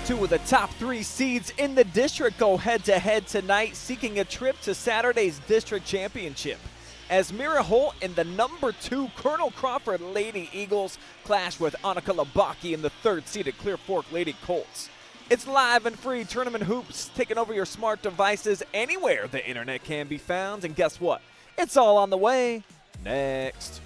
Two of the top 3 seeds in the district go head-to-head tonight, seeking a trip to Saturday's district championship. As Mira Holt and the number 2 Colonel Crawford Lady Eagles clash with Annika Labaki and the 3rd-seeded Clear Fork Lady Colts. It's live and free tournament hoops taking over your smart devices anywhere the internet can be found. And guess what? It's all on the way next.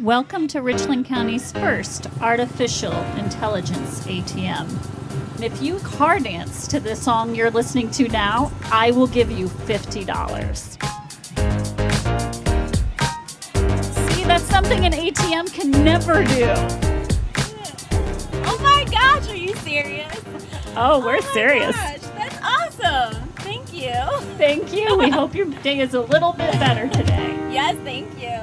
Welcome to Richland County's first artificial intelligence ATM. And if you car dance to the song you're listening to now, I will give you $50. See, that's something an ATM can never do. Oh my gosh, are you serious? Oh, we're serious. Gosh, that's awesome. Thank you. Thank you. We hope your day is a little bit better today. Yes, thank you.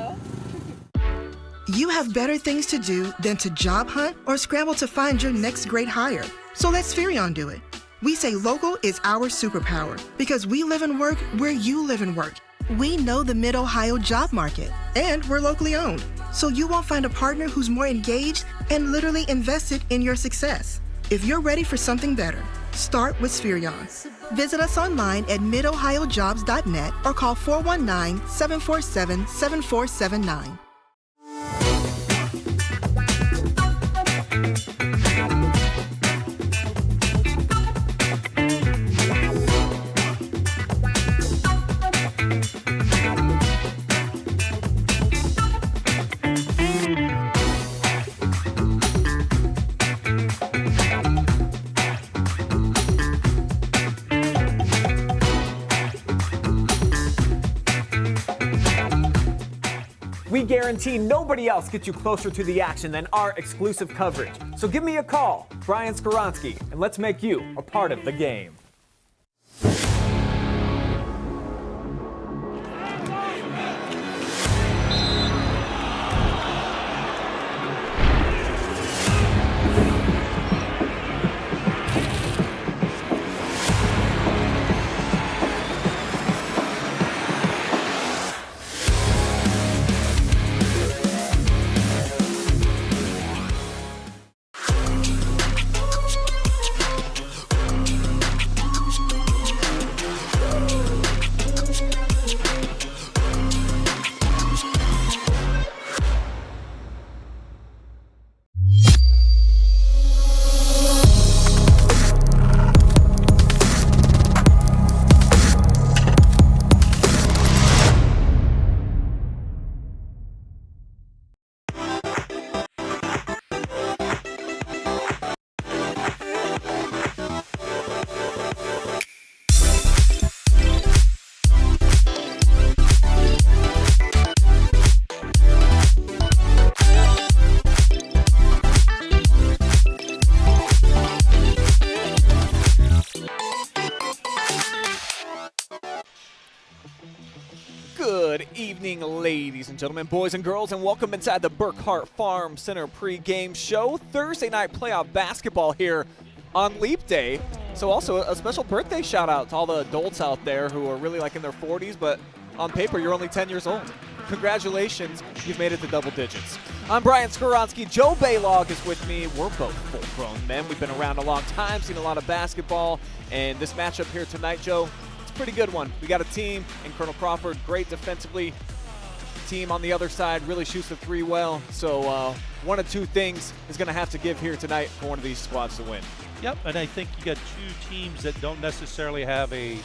You have better things to do than to job hunt or scramble to find your next great hire. So let SPHERION do it. We say local is our superpower because we live and work where you live and work. We know the Mid-Ohio job market, and we're locally owned. So you won't find a partner who's more engaged and literally invested in your success. If you're ready for something better, start with SPHERION. Visit us online at midohiojobs.net or call 419-747-7479. We guarantee nobody else gets you closer to the action than our exclusive coverage. So give me a call, Brian Skowronski, and let's make you a part of the game. Good evening, ladies and gentlemen, boys and girls, and welcome inside the BURKHART Farm Center pregame show. Thursday night playoff basketball here on Leap Day. So also a special birthday shout out to all the adults out there who are really like in their 40s, but on paper you're only 10 years old. Congratulations, you've made it to double digits. I'm Brian Skowronski. Joe Balogh is with me. We're both full-grown men. We've been around a long time, seen a lot of basketball, and this matchup here tonight, Joe, pretty good one. We got a team in Colonel Crawford, great defensively. Team on the other side really shoots the three well. So one of two things is going to have to give here tonight for one of these squads to win. Yep, and I think you got two teams that don't necessarily have a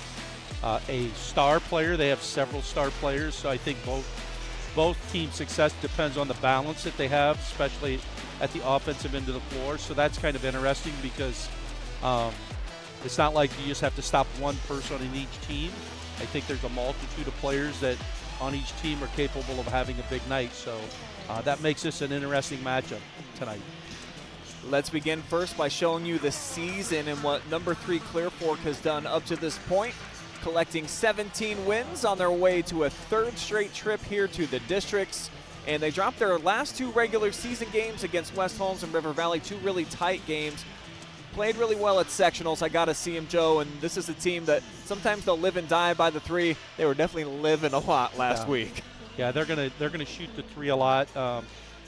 star player. They have several star players. So I think both teams' success depends on the balance that they have, especially at the offensive end of the floor. So that's kind of interesting because it's not like you just have to stop one person in each team. I think there's a multitude of players that on each team are capable of having a big night. So that makes this an interesting matchup tonight. Let's begin first by showing you the season and what number 3 Clear Fork has done up to this point, collecting 17 wins on their way to a 3rd straight trip here to the districts. And they dropped their last 2 regular season games against West Holmes and River Valley, 2 really tight games. played really well at sectionals. I got to see him, Joe, and this is a team that sometimes they'll live and die by the three. They were definitely living a lot last week. Yeah, they're gonna shoot the three a lot.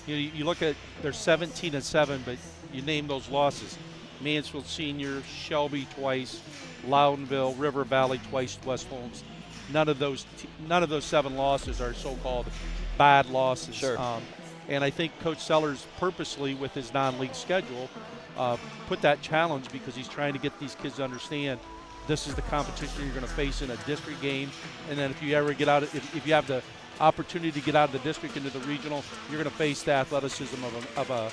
You look at they're 17-7, but you name those losses: Mansfield Senior, Shelby twice, Loudonville, River Valley twice, West Holmes. None of those 7 losses are so-called bad losses. Sure. And I think Coach Sellers purposely, with his non-league schedule, put that challenge because he's trying to get these kids to understand this is the competition you're going to face in a district game. And then if you ever get out, if you have the opportunity to get out of the district into the regional, you're going to face the athleticism of a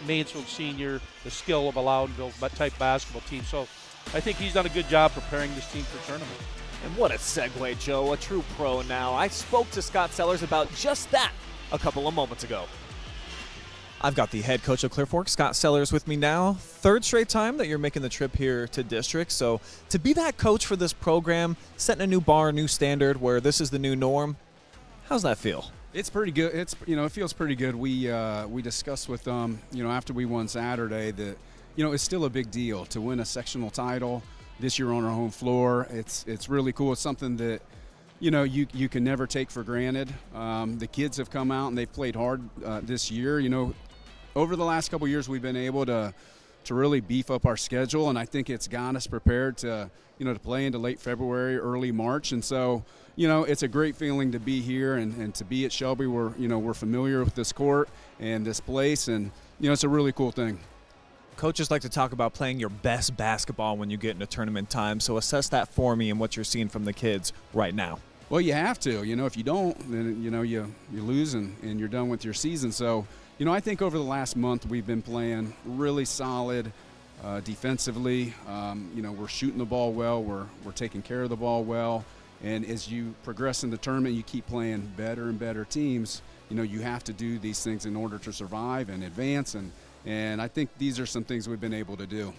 Mansfield Senior, the skill of a Loudonville type basketball team. So I think he's done a good job preparing this team for tournament. And what a segue, Joe, a true pro now. I spoke to Scott Sellers about just that a couple of moments ago. I've got the head coach of Clear Fork, Scott Sellers, with me now. Third straight time that you're making the trip here to district. So to be that coach for this program, setting a new bar, a new standard where this is the new norm, how's that feel? It's pretty good. It feels pretty good. We discussed with them, after we won Saturday that, it's still a big deal to win a sectional title this year on our home floor. It's really cool. It's something that, you can never take for granted. The kids have come out and they've played hard this year. Over the last couple of years, we've been able to really beef up our schedule, and I think it's got us prepared to play into late February, early March. And so, it's a great feeling to be here and to be at Shelby. We're familiar with this court and this place, and it's a really cool thing. Coaches like to talk about playing your best basketball when you get into tournament time. So assess that for me and what you're seeing from the kids right now. Well, you have to. If you don't, then you lose and you're done with your season. So, I think over the last month we've been playing really solid defensively. We're shooting the ball well. We're taking care of the ball well. And as you progress in the tournament, you keep playing better and better teams. You have to do these things in order to survive and advance. And I think these are some things we've been able to do.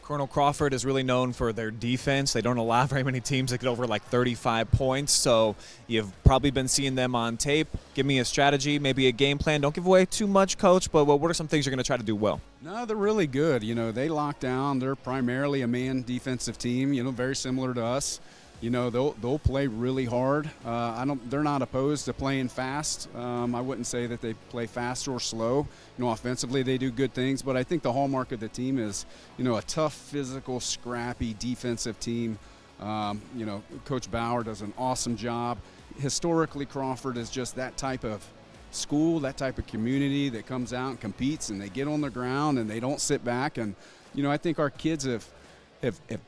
Colonel Crawford is really known for their defense. They don't allow very many teams that get over like 35 points, so you've probably been seeing them on tape. Give me a strategy, maybe a game plan. Don't give away too much, Coach, but what are some things you're going to try to do well? No, they're really good. They lock down. They're primarily a man defensive team, very similar to us. They'll play really hard. They're not opposed to playing fast. I wouldn't say that they play fast or slow. Offensively they do good things, but I think the hallmark of the team is, a tough, physical, scrappy defensive team. Coach Bauer does an awesome job. Historically, Crawford is just that type of school, that type of community that comes out and competes, and they get on the ground and they don't sit back. And, I think our kids have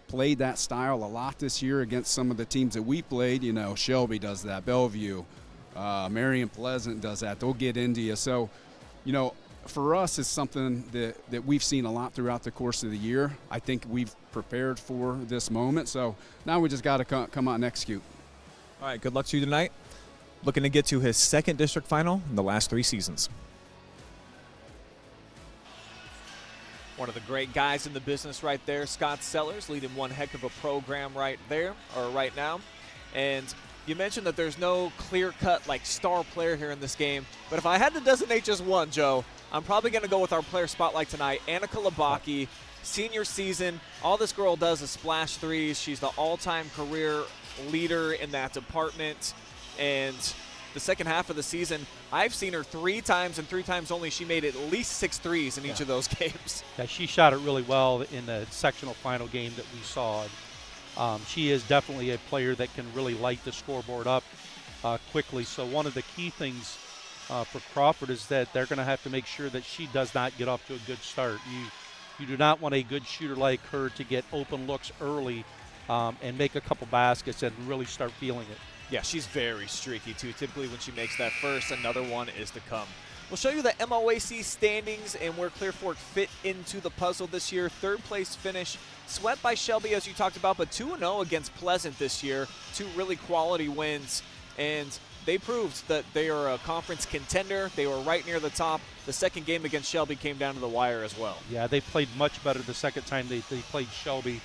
played that style a lot this year against some of the teams that we played. Shelby does that, Bellevue, Marion Pleasant does that. They'll get into you. So, for us, it's something that we've seen a lot throughout the course of the year. I think we've prepared for this moment. So now we just got to come out and execute. All right, good luck to you tonight. Looking to get to his second district final in the last 3 seasons. One of the great guys in the business right there, Scott Sellers, leading one heck of a program right now. And you mentioned that there's no clear-cut, star player here in this game. But if I had to designate just one, Joe, I'm probably going to go with our player spotlight tonight, Annika Labaki, senior season. All this girl does is splash threes. She's the all-time career leader in that department. And the second half of the season, I've seen her 3 times, and 3 times only she made at least 6 threes in each of those games. Yeah, she shot it really well in the sectional final game that we saw. She is definitely a player that can really light the scoreboard up quickly. So one of the key things for Crawford is that they're going to have to make sure that she does not get off to a good start. You do not want a good shooter like her to get open looks early and make a couple baskets and really start feeling it. Yeah, she's very streaky, too. Typically, when she makes that first, another one is to come. We'll show you the MOAC standings and where Clear Fork fit into the puzzle this year. 3rd place finish, swept by Shelby, as you talked about, but 2-0 against Pleasant this year. 2 really quality wins, and they proved that they are a conference contender. They were right near the top. The second game against Shelby came down to the wire as well. Yeah, they played much better the second time they played Shelby.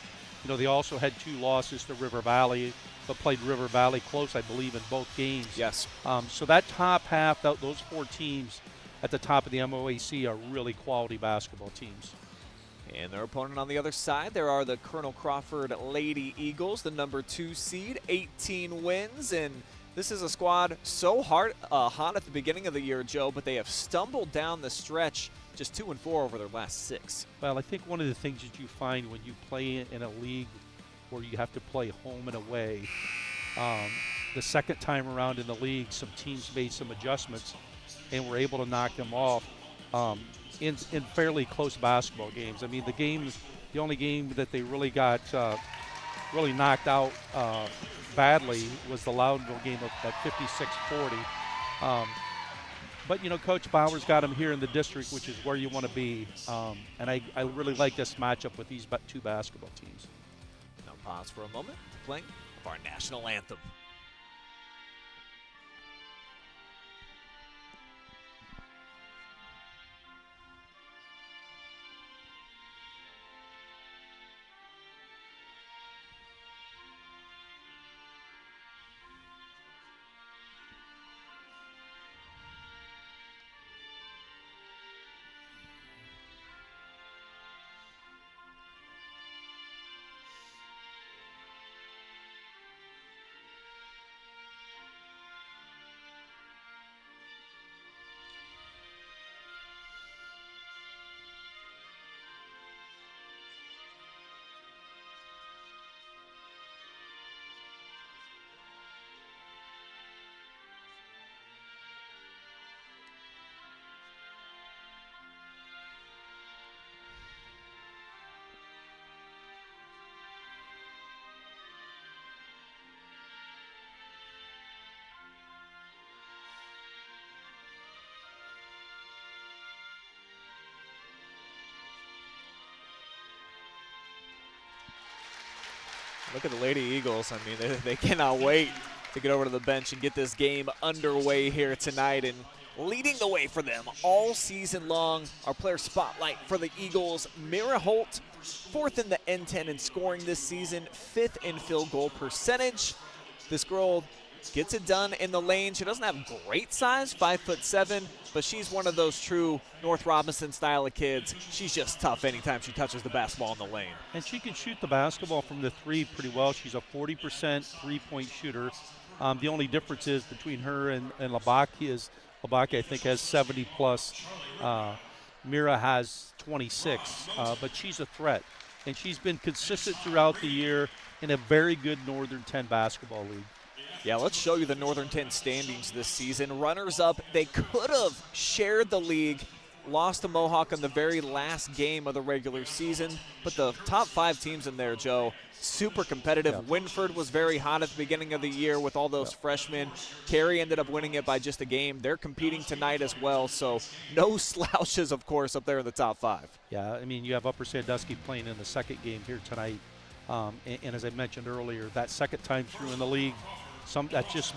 They also had 2 losses to River Valley, but played River Valley close, I believe, in both games. Yes. So that top half, those 4 teams at the top of the MOAC are really quality basketball teams. And their opponent on the other side, there are the Colonel Crawford Lady Eagles, the number 2 seed, 18 wins. And this is a squad so hot at the beginning of the year, Joe, but they have stumbled down the stretch, just 2-4 over their last 6. Well, I think one of the things that you find when you play in a league where you have to play home and away, the second time around in the league, some teams made some adjustments and were able to knock them off in fairly close basketball games. I mean, the only game that they really got really knocked out badly was the Loudonville game at 56-40. But, you know, Coach Bauer's got them here in the district, which is where you want to be. And I really like this matchup with these 2 basketball teams. Now pause for a moment to playing of our national anthem. Look at the Lady Eagles. I mean, they cannot wait to get over to the bench and get this game underway here tonight. And leading the way for them all season long, our player spotlight for the Eagles, Mira Holt, 4th in the N10 in scoring this season, 5th in field goal percentage. This girl gets it done in the lane. She doesn't have great size, 5'7", but she's one of those true North Robinson style of kids. She's just tough anytime she touches the basketball in the lane. And she can shoot the basketball from the 3 pretty well. She's a 40% three-point shooter. The only difference is between her and Labaki is Labaki, I think, has 70+. Mira has 26, but she's a threat. And she's been consistent throughout the year in a very good Northern 10 basketball league. Yeah, let's show you the Northern 10 standings this season. Runners-up, they could have shared the league, lost to Mohawk in the very last game of the regular season, but the top 5 teams in there, Joe, super competitive. Yeah. Winford was very hot at the beginning of the year with all those freshmen. Cary ended up winning it by just a game. They're competing tonight as well, so no slouches, of course, up there in the top 5. Yeah, I mean, you have Upper Sandusky playing in the second game here tonight. And as I mentioned earlier, that second time through in the league, that's just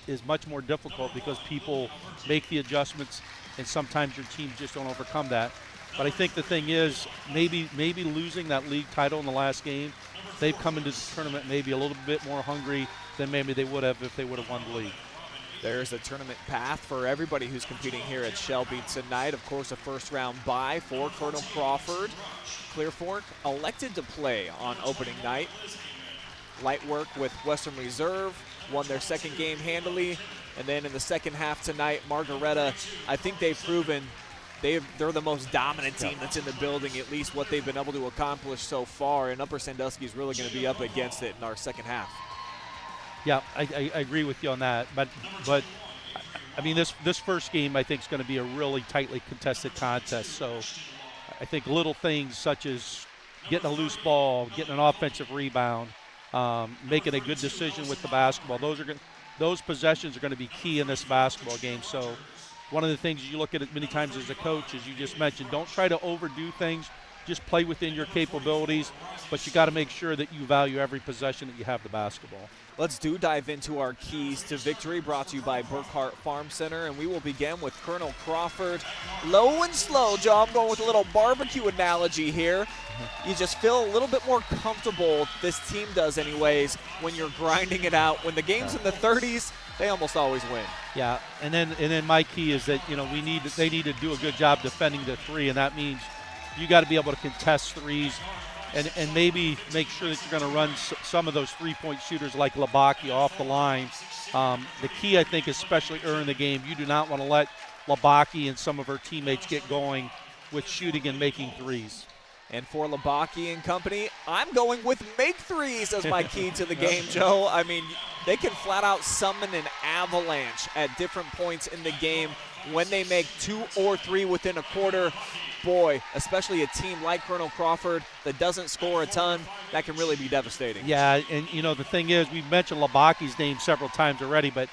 is much more difficult because people make the adjustments, and sometimes your teams just don't overcome that. But I think the thing is, maybe losing that league title in the last game, they've come into the tournament maybe a little bit more hungry than maybe they would have if they would have won the league. There's a tournament path for everybody who's competing here at Shelby tonight. Of course, a first-round bye for Colonel Crawford. Clear Fork elected to play on opening night. Light work with Western Reserve, won their second game handily. And then in the second half tonight, Margaretta, I think they've proven they're the most dominant team that's in the building, at least what they've been able to accomplish so far. And Upper Sandusky is really going to be up against it in our second half. Yeah, I agree with you on that. But I mean, this first game I think is going to be a really tightly contested contest. So I think little things such as getting a loose ball, getting an offensive rebound, making a good decision with the basketball, those possessions are going to be key in this basketball game. So one of the things you look at it many times as a coach, as you just mentioned, don't try to overdo things. Just play within your capabilities, but you got to make sure that you value every possession that you have the basketball. Let's dive into our keys to victory, brought to you by BURKHART Farm Center, and we will begin with Colonel Crawford. Low and slow, Joe. I'm going with a little barbecue analogy here. You just feel a little bit more comfortable, this team does anyways, when you're grinding it out. When the game's in the 30s, they almost always win. Yeah, and then my key is that they need to do a good job defending the 3, and that means you got to be able to contest threes and maybe make sure that you're going to run some of those three-point shooters like Labaki off the line. The key, I think, especially early in the game, you do not want to let Labaki and some of her teammates get going with shooting and making threes. And for Labaki and company, I'm going with make threes as my key to the game, Joe. I mean, they can flat out summon an avalanche at different points in the game when they make 2 or 3 within a quarter. Boy, especially a team like Colonel Crawford that doesn't score a ton, that can really be devastating. Yeah, and you know, the thing is, we've mentioned Labaki's name several times already, but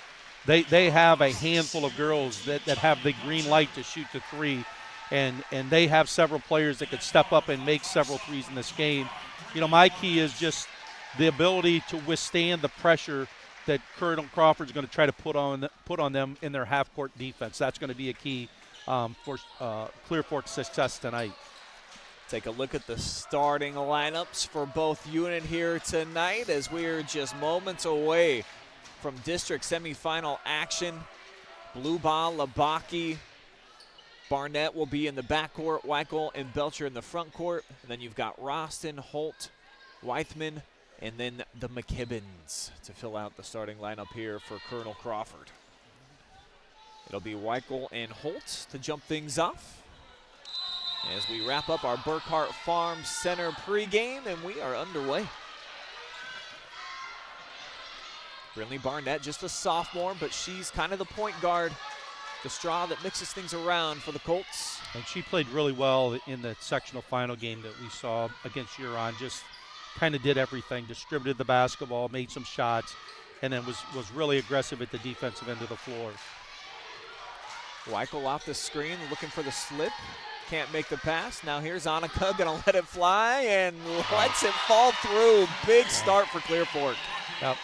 they have a handful of girls that have the green light to shoot the three. And they have several players that could step up and make several threes in this game. You know, my key is just the ability to withstand the pressure that Colonel Crawford's going to try to put on them in their half-court defense. That's going to be a key for Clear Fork's success tonight. Take a look at the starting lineups for both unit here tonight as we're just moments away from district semifinal action. Blue Ball, Labaki, Barnett will be in the backcourt, Weichel and Belcher in the front court. And then you've got Roston, Holt, Weithman, and then the McKibbins to fill out the starting lineup here for Colonel Crawford. It'll be Weichel and Holt to jump things off as we wrap up our BURKHART Farm Center pregame, and we are underway. Brinley Barnett, just a sophomore, but she's kind of the point guard, the straw that mixes things around for the Colts. And she played really well in the sectional final game that we saw against Huron. Just kind of did everything, distributed the basketball, made some shots, and then was really aggressive at the defensive end of the floor. Weichel off the screen, looking for the slip. Can't make the pass. Now here's Annika, gonna let it fly and lets it fall through. Big start for Clear Fork. Yep.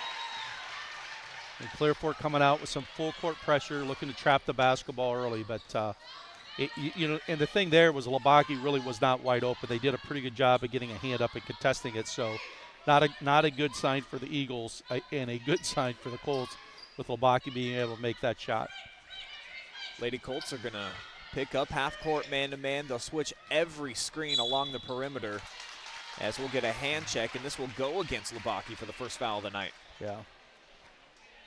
And Clear Fork coming out with some full court pressure, looking to trap the basketball early. But, you know, and the thing there was Labaki really was not wide open. They did a pretty good job of getting a hand up and contesting it. So not a good sign for the Eagles and a good sign for the Colts with Labaki being able to make that shot. Lady Colts are going to pick up half-court man-to-man. They'll switch every screen along the perimeter as we'll get a hand check, and this will go against Labaki for the first foul of the night. Yeah.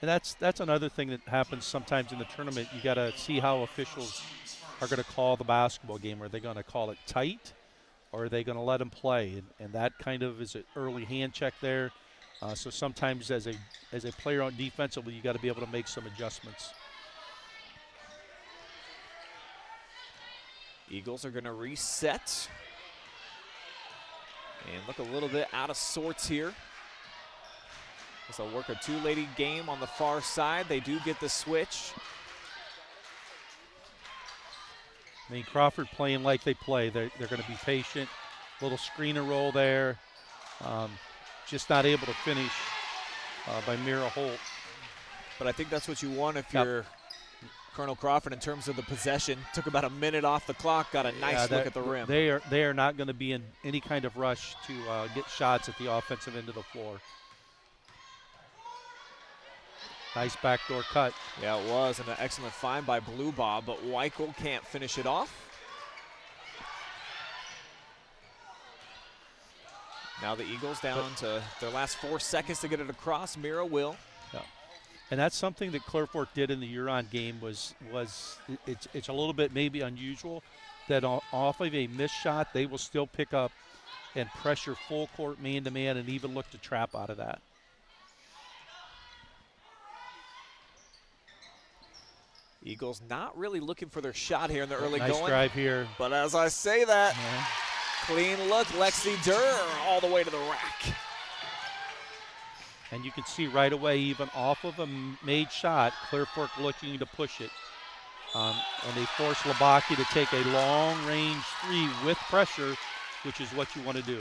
And that's another thing that happens sometimes in the tournament. You got to see how officials are going to call the basketball game. Are they going to call it tight, or are they going to let them play? And that kind of is an early hand check there. So sometimes as a player on defensively, you got to be able to make some adjustments. Eagles are going to reset and look a little bit out of sorts here. As they'll work a two-lady game on the far side. They do get the switch. I mean, Crawford playing like they play. They're going to be patient. Little screener roll there. Just not able to finish by Mira Holt. But I think that's what you want if you're Colonel Crawford in terms of the possession. Took about a minute off the clock, got a nice look at the rim. They are not going to be in any kind of rush to get shots at the offensive end of the floor. Nice backdoor cut. Yeah, it was, and an excellent find by Blue Bob, but Weichel can't finish it off. Now the Eagles down to their last 4 seconds to get it across. Mira will. Yeah. And that's something that Clear Fork did in the Huron game was it's a little bit maybe unusual that off of a missed shot, they will still pick up and pressure full court man-to-man and even look to trap out of that. Eagles not really looking for their shot here in the early nice going. Nice drive here. But as I say that, clean look, Lexi Durr all the way to the rack. And you can see right away, even off of a made shot, Clear Fork looking to push it. And they force Labaki to take a long-range three with pressure, which is what you want to do.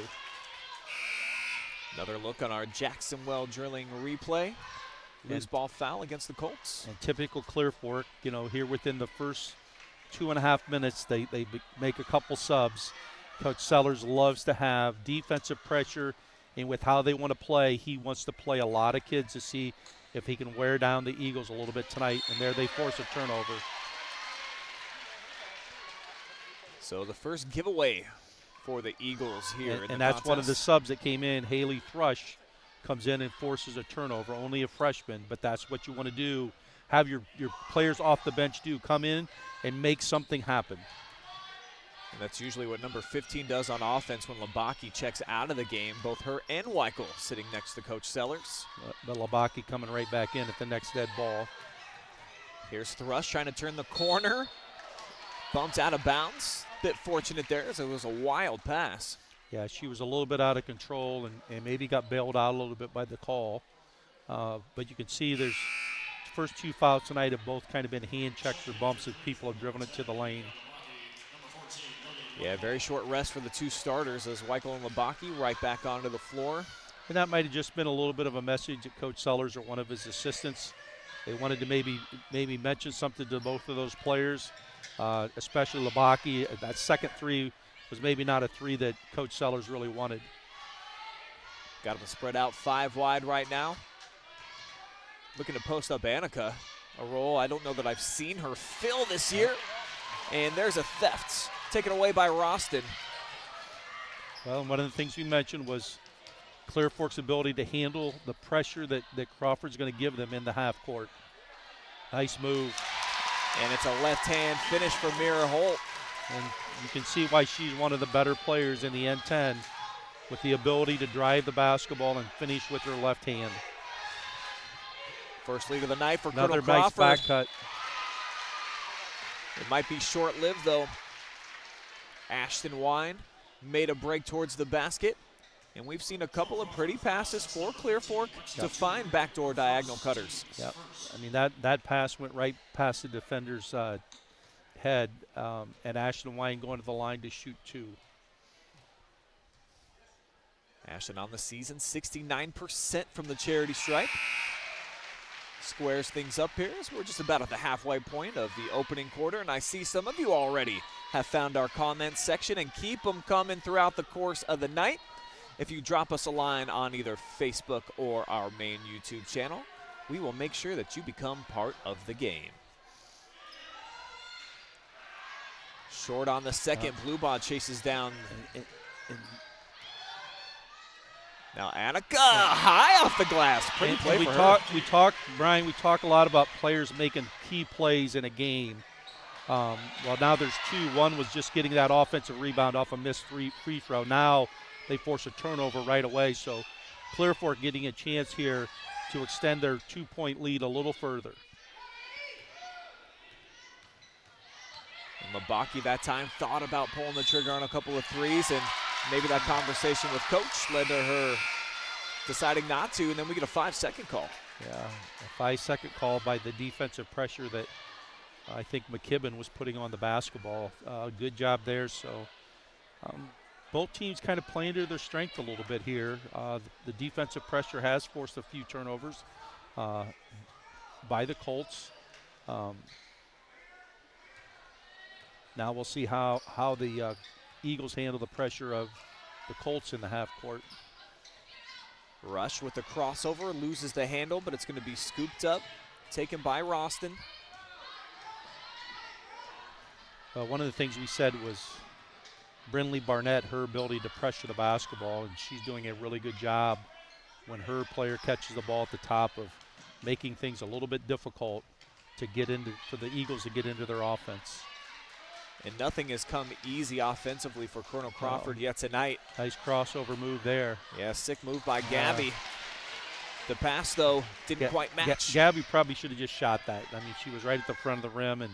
Another look on our Jacksonwell drilling replay. Loose ball foul against the Colts. And typical Clear Fork, you know, here within the first 2.5 minutes, they make a couple subs. Coach Sellers loves to have defensive pressure, and with how they want to play, he wants to play a lot of kids to see if he can wear down the Eagles a little bit tonight, and there they force a turnover. So the first giveaway for the Eagles here. And that's one of the subs that came in. Haley Thrush comes in and forces a turnover, only a freshman, but that's what you want to do. Have your players off the bench come in and make something happen. And that's usually what number 15 does on offense when Labaki checks out of the game. Both her and Weichel sitting next to Coach Sellers. But Labaki coming right back in at the next dead ball. Here's Thrush trying to turn the corner. Bumped out of bounds. Bit fortunate there as it was a wild pass. Yeah, she was a little bit out of control and maybe got bailed out a little bit by the call. But you can see there's first 2 fouls tonight have both kind of been hand checks or bumps as people have driven it to the lane. Yeah, very short rest for the 2 starters as Weichel and Labaki right back onto the floor. And that might have just been a little bit of a message that Coach Sellers or one of his assistants. They wanted to maybe mention something to both of those players, especially Labaki. That second 3 was maybe not a 3 that Coach Sellers really wanted. Got them spread out 5 wide right now. Looking to post up Annika. A role I don't know that I've seen her fill this year. And there's a theft taken away by Roston. Well, one of the things we mentioned was Clear Fork's ability to handle the pressure that Crawford's going to give them in the half court. Nice move. And it's a left-hand finish for Mira Holt. And you can see why she's one of the better players in the N10 with the ability to drive the basketball and finish with her left hand. First lead of the night for Another Colonel nice Crawford. back cut. It might be short-lived, though. Ashton Wine made a break towards the basket. And we've seen a couple of pretty passes for Clear Fork to find backdoor diagonal cutters. Yep. I mean, that pass went right past the defender's head, and Ashton Wine going to the line to shoot 2. Ashton on the season, 69% from the charity stripe. Squares things up here as we're just about at the halfway point of the opening quarter, and I see some of you already have found our comments section, and keep them coming throughout the course of the night. If you drop us a line on either Facebook or our main YouTube channel, we will make sure that you become part of the game. Short on the second, Bluebot chases down. Now Annika high off the glass. Pretty play for her. Brian, we talk a lot about players making key plays in a game. Well, now there's 2. One was just getting that offensive rebound off a missed free throw. Now they force a turnover right away. So Clear Fork getting a chance here to extend their 2-point lead a little further. And Labaki that time thought about pulling the trigger on a couple of threes, and maybe that conversation with Coach led to her deciding not to, and then we get a 5-second call. Yeah, a 5-second call by the defensive pressure that I think McKibben was putting on the basketball. Good job there. So both teams kind of playing to their strength a little bit here. The defensive pressure has forced a few turnovers by the Colts. Now we'll see how the Eagles handle the pressure of the Colts in the half court. Rush with the crossover, loses the handle, but it's going to be scooped up, taken by Roston. One of the things we said was Brinley Barnett, her ability to pressure the basketball, and she's doing a really good job when her player catches the ball at the top of making things a little bit difficult to get into, for the Eagles to get into their offense. And nothing has come easy offensively for Colonel Crawford yet tonight. Nice crossover move there. Yeah, sick move by Gabby. The pass, though, didn't quite match. Gabby probably should have just shot that. I mean, she was right at the front of the rim, and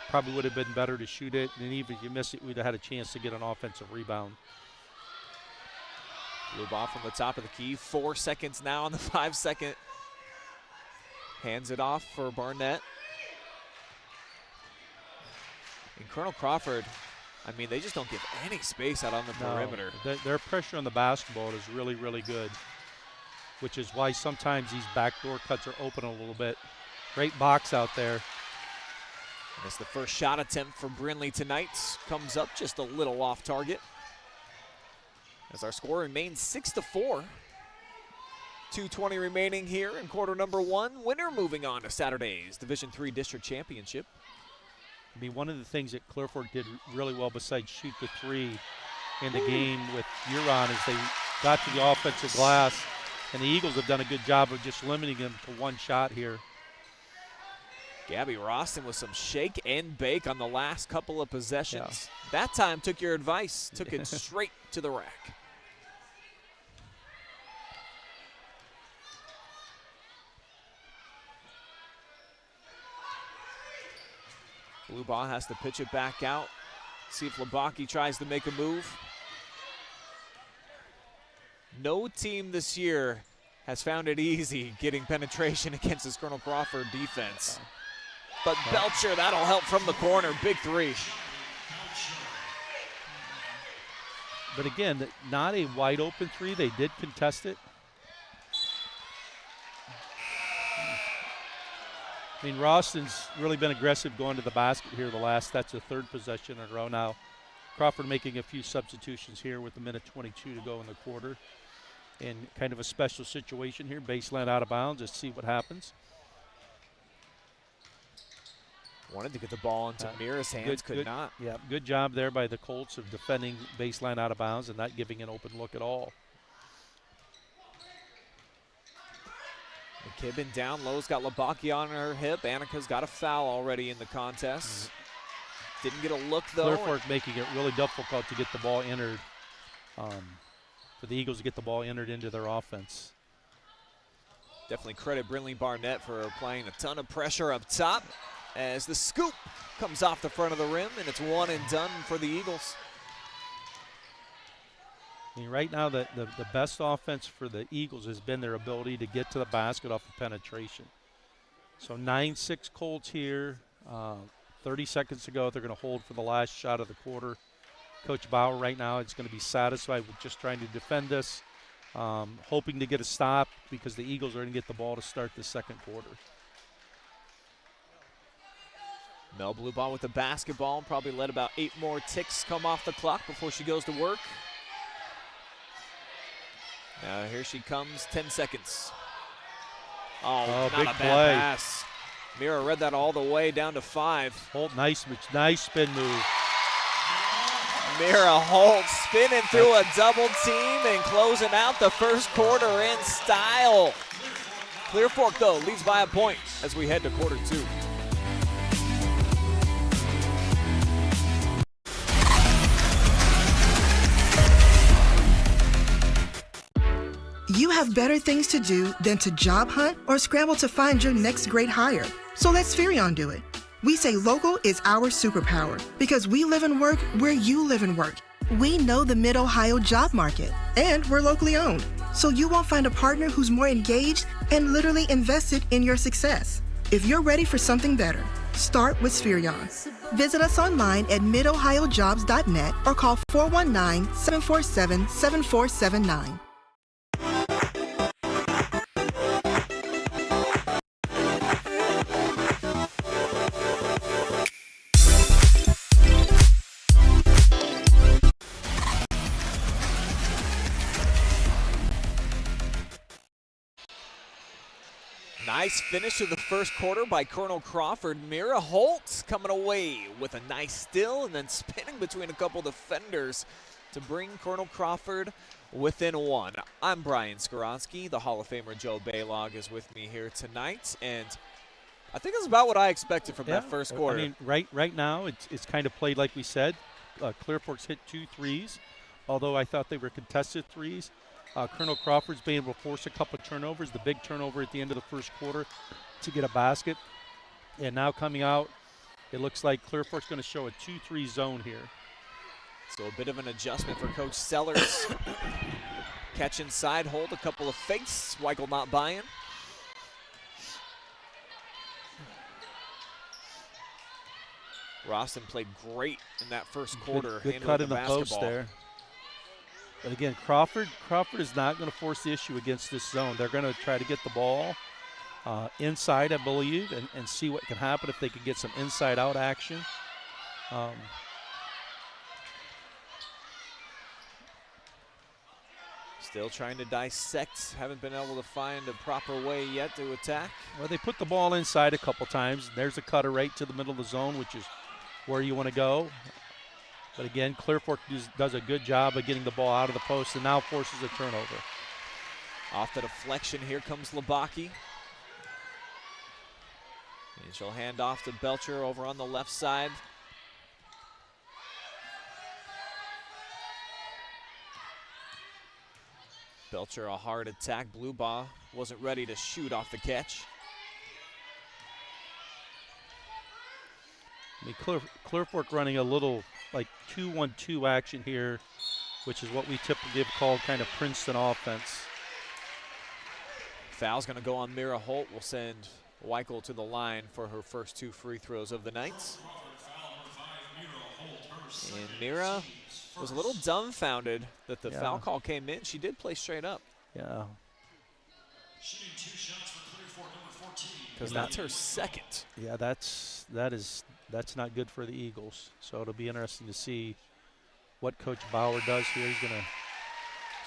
probably would have been better to shoot it. And even if you miss it, we'd have had a chance to get an offensive rebound. Luboff from the top of the key. 4 seconds now on the 5-second. Hands it off for Barnett. And Colonel Crawford, I mean, they just don't give any space out on the perimeter. Their pressure on the basketball is really, really good, which is why sometimes these backdoor cuts are open a little bit. Great box out there. And it's the first shot attempt for Brinley tonight. Comes up just a little off target. As our score remains 6-4. 2:20 remaining here in quarter number 1. Winner moving on to Saturday's Division III District Championship. I mean, one of the things that Clear Fork did really well besides shoot the three in the game with Huron as they got to the offensive glass, and the Eagles have done a good job of just limiting them to one shot here. Gabby Roston with some shake and bake on the last couple of possessions. Yeah. That time took your advice, took it straight to the rack. Blue ball has to pitch it back out. See if Labaki tries to make a move. No team this year has found it easy getting penetration against this Colonel Crawford defense. But Belcher, that'll help from the corner. Big three. But again, not a wide open three. They did contest it. I mean, Roston's really been aggressive going to the basket here that's the third possession in a row now. Crawford making a few substitutions here with a minute 22 to go in the quarter. In kind of a special situation here, baseline out of bounds, just see what happens. Wanted to get the ball into Mira's hands, could not. Yeah, good job there by the Colts of defending baseline out of bounds and not giving an open look at all. McKibben down low's got Labaki on her hip. Annika's got a foul already in the contest. Didn't get a look though. Clear Fork making it really difficult to get the ball entered, for the Eagles to get the ball entered into their offense. Definitely credit Brinley Barnett for applying a ton of pressure up top as the scoop comes off the front of the rim, and it's one and done for the Eagles. I mean, right now the best offense for the Eagles has been their ability to get to the basket off of penetration. So 9-6 Colts here. 30 seconds to go. They're going to hold for the last shot of the quarter. Coach Bauer right now is going to be satisfied with just trying to defend this, hoping to get a stop because the Eagles are going to get the ball to start the second quarter. Mel Blue ball with the basketball. Probably let about 8 more ticks come off the clock before she goes to work. Now here she comes, 10 seconds. Oh, not big a bad play. pass. Mira read that all the way down to 5. Holt, nice spin move. Mira Holt spinning through a double team and closing out the first quarter in style. Clear Fork, though, leads by a point as we head to quarter 2. You have better things to do than to job hunt or scramble to find your next great hire. So let SPHERION do it. We say local is our superpower because we live and work where you live and work. We know the Mid-Ohio job market, and we're locally owned. So you won't find a partner who's more engaged and literally invested in your success. If you're ready for something better, start with SPHERION. Visit us online at midohiojobs.net or call 419-747-7479. Nice finish to the first quarter by Colonel Crawford. Mira Holt coming away with a nice steal and then spinning between a couple defenders to bring Colonel Crawford within 1. I'm Brian Skowronski. The Hall of Famer Joe Balogh is with me here tonight, and I think that's about what I expected from that first quarter. I mean, right now it's kind of played like we said. Clear Fork's hit 2 threes, although I thought they were contested threes. Colonel Crawford's been able to force a couple of turnovers, the big turnover at the end of the first quarter to get a basket. And now coming out, it looks like Clear Fork's going to show a 2-3 zone here. So a bit of an adjustment for Coach Sellers. Catch inside, hold a couple of fakes. Weigel not buying. Roston played great in that first quarter. Good cut in the post there. But again, Crawford is not going to force the issue against this zone. They're going to try to get the ball inside, I believe, and see what can happen if they can get some inside-out action. Still trying to dissect. Haven't been able to find a proper way yet to attack. Well, they put the ball inside a couple times. There's a cutter right to the middle of the zone, which is where you want to go. But again, Clear Fork does a good job of getting the ball out of the post and now forces a turnover. Off the deflection, here comes Labaki. And she'll hand off to Belcher over on the left side. Belcher, a hard attack. Bluebaugh wasn't ready to shoot off the catch. I mean, Clear Fork running a little like 2-1-2 action here, which is what we typically have called kind of Princeton offense. Foul's going to go on Mira Holt. Will send Weichel to the line for her first 2 free throws of the night. And Mira was a little dumbfounded that the foul call came in. She did play straight up. Yeah. Because that's her second. Yeah, that's not good for the Eagles. So it'll be interesting to see what Coach Bauer does here.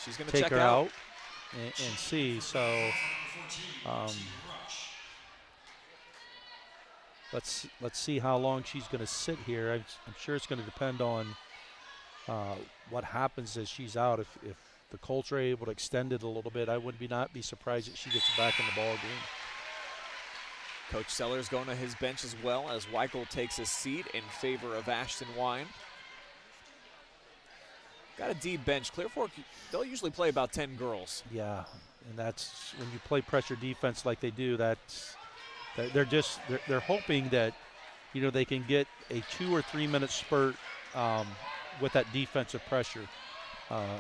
She's gonna take check her out and see. So let's see how long she's going to sit here. I'm sure it's going to depend on what happens as she's out. If the Colts are able to extend it a little bit, I would not be surprised if she gets back in the ball game. Coach Sellers going to his bench as well as Weichel takes a seat in favor of Ashton Wine. Got a deep bench. Clear Fork, they'll usually play about 10 girls. Yeah, and that's when you play pressure defense like they do. They're hoping that they can get a 2 or 3 minute spurt with that defensive pressure. As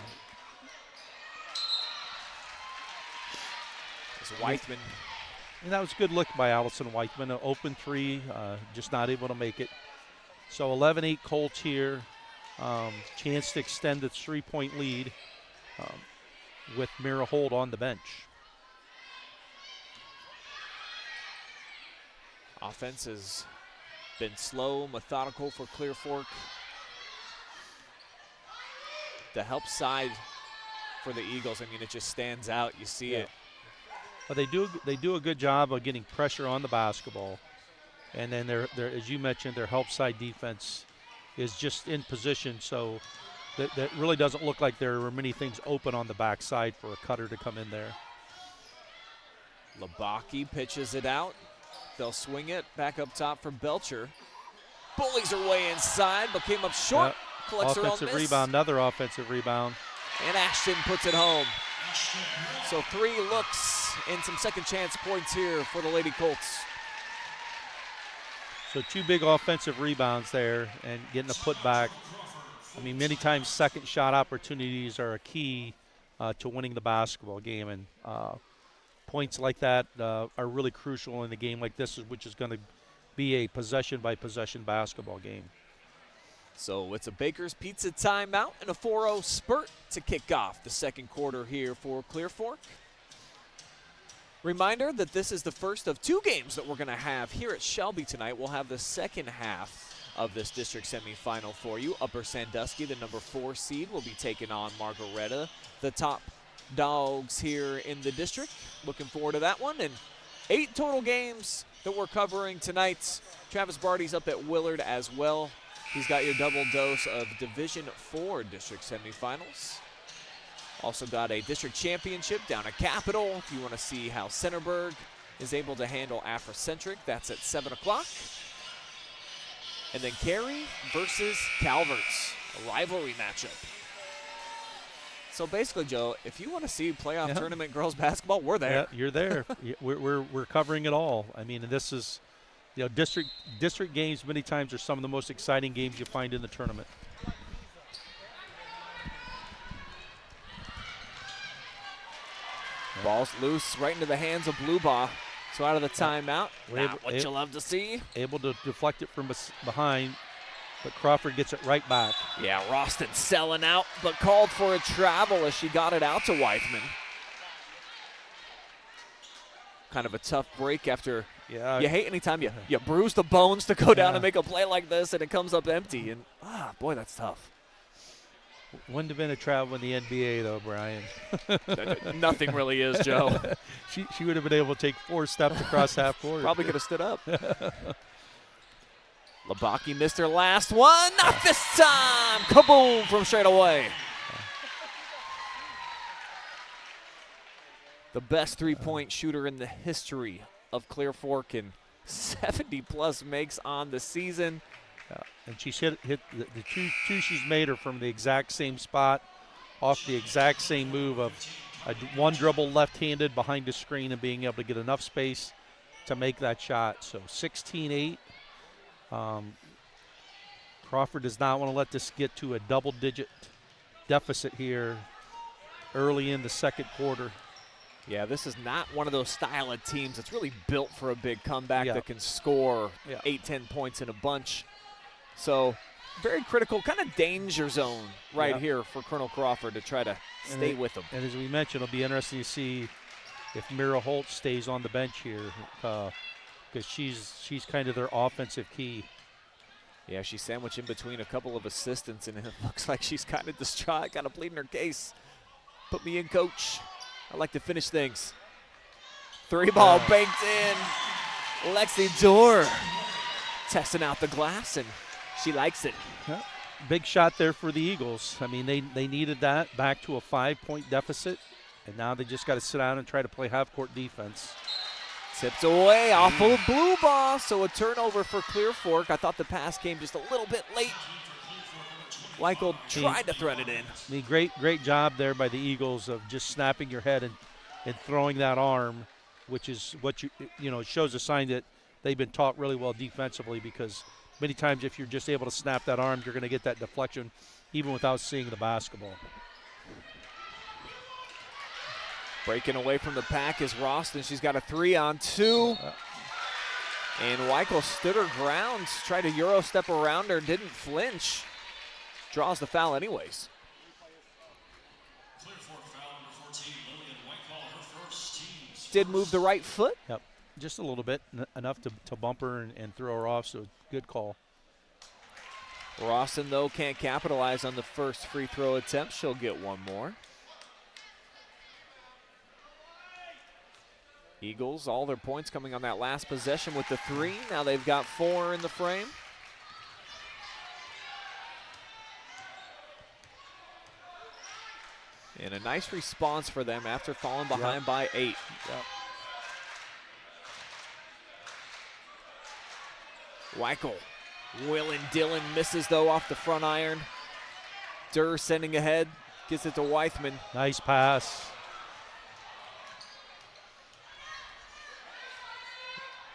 Whiteman. And that was a good look by Allison Whiteman. An open 3, just not able to make it. So 11-8 Colts here. Chance to extend the 3-point lead with Mira Holt on the bench. Offense has been slow, methodical for Clear Fork. The help side for the Eagles, I mean, it just stands out. You see it. Well, they do a good job of getting pressure on the basketball, and then they're as you mentioned, their help side defense is just in position, so that really doesn't look like there are many things open on the backside for a cutter to come in there. Labaki pitches it out. They'll swing it back up top for Belcher. Bullies her way inside, but came up short. Yep. Collects her own Offensive miss. rebound, another offensive rebound. And Ashton puts it home. So 3 looks and some second chance points here for the Lady Colts. So 2 big offensive rebounds there and getting a putback. I mean, many times second shot opportunities are a key to winning the basketball game, and points like that are really crucial in a game like this, which is going to be a possession-by-possession basketball game. So it's a Baker's Pizza timeout and a 4-0 spurt to kick off the second quarter here for Clear Fork. Reminder that this is the first of 2 games that we're going to have here at Shelby tonight. We'll have the second half of this district semifinal for you. Upper Sandusky, the number 4 seed, will be taking on Margaretta, the top dogs here in the district. Looking forward to that one. And 8 total games that we're covering tonight. Travis Barty's up at Willard as well. He's got your double dose of Division IV district semifinals. Also got a district championship down at Capitol. If you want to see how Centerburg is able to handle Afrocentric, that's at 7 o'clock. And then Cary versus Calvert's, a rivalry matchup. So basically, Joe, if you want to see playoff tournament girls basketball, we're there. Yeah, you're there. we're covering it all. I mean, this is, district games many times are some of the most exciting games you find in the tournament. Ball's loose right into the hands of Bluebaugh. So out of the timeout, not what you love to see. Able to deflect it from behind, but Crawford gets it right back. Yeah, Roston selling out, but called for a travel as she got it out to Weithman. Kind of a tough break after. Yeah, you hate anytime you bruise the bones to go down and make a play like this and it comes up empty. And, boy, that's tough. Wouldn't have been a travel in the NBA, though, Brian. Nothing really is, Joe. She would have been able to take 4 steps across half court. Probably could have stood up. Labaki missed her last one. Not this time. Kaboom from straight away. The best three-point shooter in the history of Clear Fork, and 70-plus makes on the season. And she's hit the two she's made are from the exact same spot, off the exact same move of one dribble left-handed behind the screen and being able to get enough space to make that shot. So 16-8. Crawford does not want to let this get to a double-digit deficit here early in the second quarter. Yeah, this is not one of those style of teams that's really built for a big comeback that can score 8-10 points in a bunch. So very critical, kind of danger zone here for Colonel Crawford to try to stay with them. And as we mentioned, it'll be interesting to see if Mira Holt stays on the bench here, because she's kind of their offensive key. Yeah, she's sandwiched in between a couple of assistants, and it looks like she's kind of distraught, kind of pleading her case. Put me in, coach. I like to finish things. Three ball banked in. Lexi Dorr testing out the glass, and she likes it. Yeah. Big shot there for the Eagles. I mean, they needed that back to a 5-point deficit, and now they just got to sit down and try to play half-court defense. Tipped away off of blue ball, so a turnover for Clear Fork. I thought the pass came just a little bit late. Weichel tried to thread it in. I mean, great job there by the Eagles of just snapping your head and throwing that arm, which is what shows a sign that they've been taught really well defensively, because many times if you're just able to snap that arm, you're going to get that deflection even without seeing the basketball. Breaking away from the pack is Roston. She's got a 3-on-2. And Weichel stood her ground, tried to Euro step around her, didn't flinch. Draws the foul anyways. Did move the right foot. Yep, just a little bit, enough to bump her and throw her off, so good call. Roston, though, can't capitalize on the first free throw attempt. She'll get one more. Eagles, all their points coming on that last possession with the 3. Now they've got 4 in the frame. And a nice response for them after falling behind by 8. Yep. Weichel, Will and Dillon misses though off the front iron. Durr sending ahead, gets it to Weithman. Nice pass.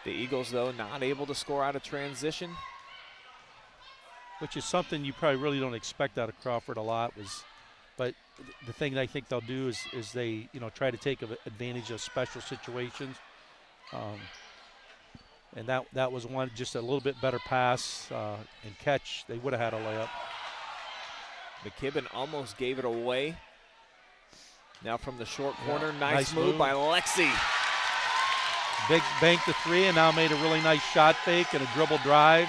The Eagles, though, not able to score out of transition. Which is something you probably really don't expect out of Crawford a lot. But the thing I think they'll do is they try to take advantage of special situations. And that was one, just a little bit better pass and catch. They would have had a layup. McKibben almost gave it away. Now from the short corner, nice move by Lexi. Big bank the 3 and now made a really nice shot fake and a dribble drive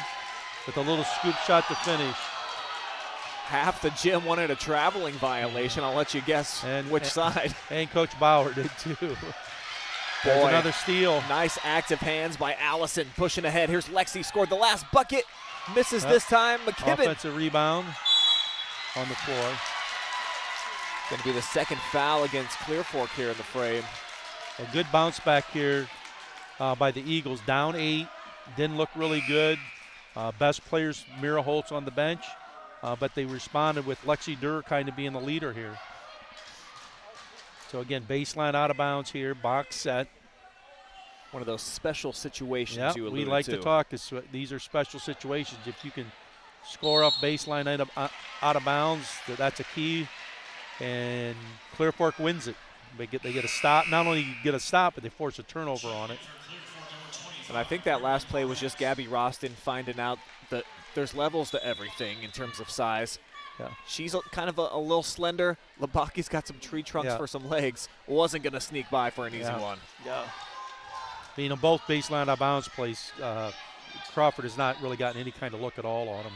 with a little scoop shot to finish. Half the gym wanted a traveling violation. I'll let you guess which side. And Coach Bauer did too. There's another steal. Nice active hands by Allison pushing ahead. Here's Lexi, scored the last bucket. Misses this time. McKibben. Offensive rebound on the floor. Going to be the second foul against Clear Fork here in the frame. A good bounce back here by the Eagles. Down 8, didn't look really good. Best players, Mira Holt's on the bench, but they responded with Lexi Durr kind of being the leader here. So again, baseline out of bounds here, box set. One of those special situations you alluded we like to. to talk. These are special situations. If you can score up baseline out of bounds, that's a key. And Clear Fork wins it. They get a stop. Not only get a stop, but they force a turnover on it. And I think that last play was just Gabby Roston finding out that there's levels to everything in terms of size. Yeah. She's kind of a little slender. Labaki's got some tree trunks for some legs. Wasn't going to sneak by for an easy one. Yeah. Both baseline out of bounds plays, Crawford has not really gotten any kind of look at all on him.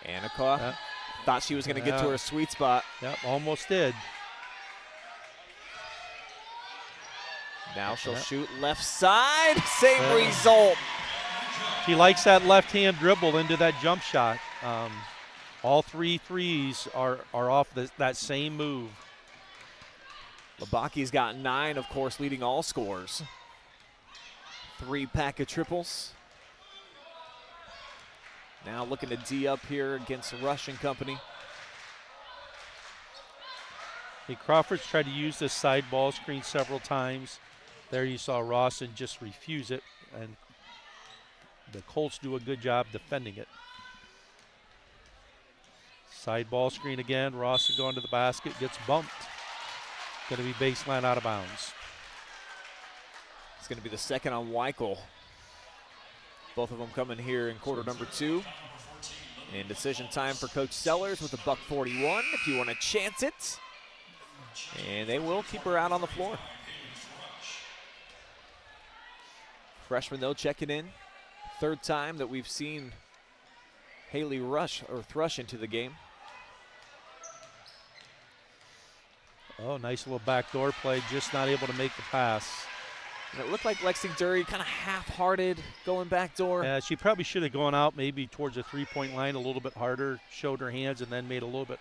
Annika thought she was going to get to her sweet spot. Yep, almost did. Now she'll shoot left side. Same result. She likes that left-hand dribble into that jump shot. All 3 threes are off that same move. Labaki's got 9, of course, leading all scores. 3 pack of triples. Now looking to D up here against Rush and company. Hey, Crawford's tried to use this side ball screen several times. There you saw Rawson just refuse it, and the Colts do a good job defending it. Side ball screen again. Rawson going to the basket, gets bumped. Going to be baseline out of bounds. It's going to be the second on Weichel. Both of them coming here in quarter number 2. And decision time for Coach Sellers with a $1.41 if you want to chance it. And they will keep her out on the floor. Freshman, though, checking in. 3rd time that we've seen Haley thrush into the game. Oh, nice little backdoor play, just not able to make the pass. And it looked like Lexi Dury kind of half-hearted going backdoor. Yeah, she probably should have gone out maybe towards the 3-point line a little bit harder, showed her hands, and then made a little bit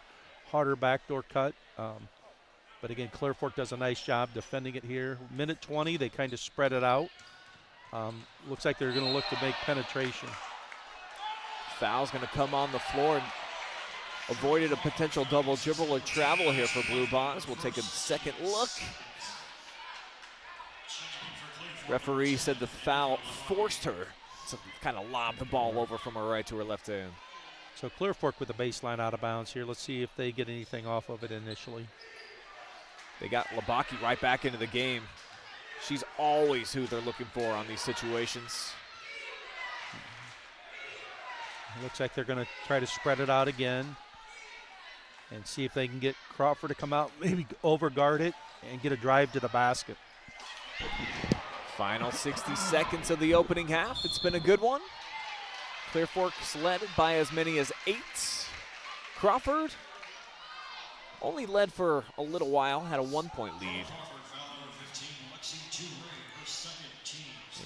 harder backdoor cut. But again, Clear Fork does a nice job defending it here. Minute 20, they kind of spread it out. Looks like they're going to look to make penetration. Foul's going to come on the floor and avoided a potential double dribble or travel here for Blue Bonds. We'll take a second look. Referee said the foul forced her to kind of lob the ball over from her right to her left hand. So Clear Fork with the baseline out of bounds here. Let's see if they get anything off of it initially. They got Labaki right back into the game. She's always who they're looking for on these situations. Looks like they're going to try to spread it out again and see if they can get Crawford to come out, maybe overguard it and get a drive to the basket. Final 60 seconds of the opening half. It's been a good one. Clear Fork's led by as many as 8. Crawford only led for a little while, had a 1-point lead.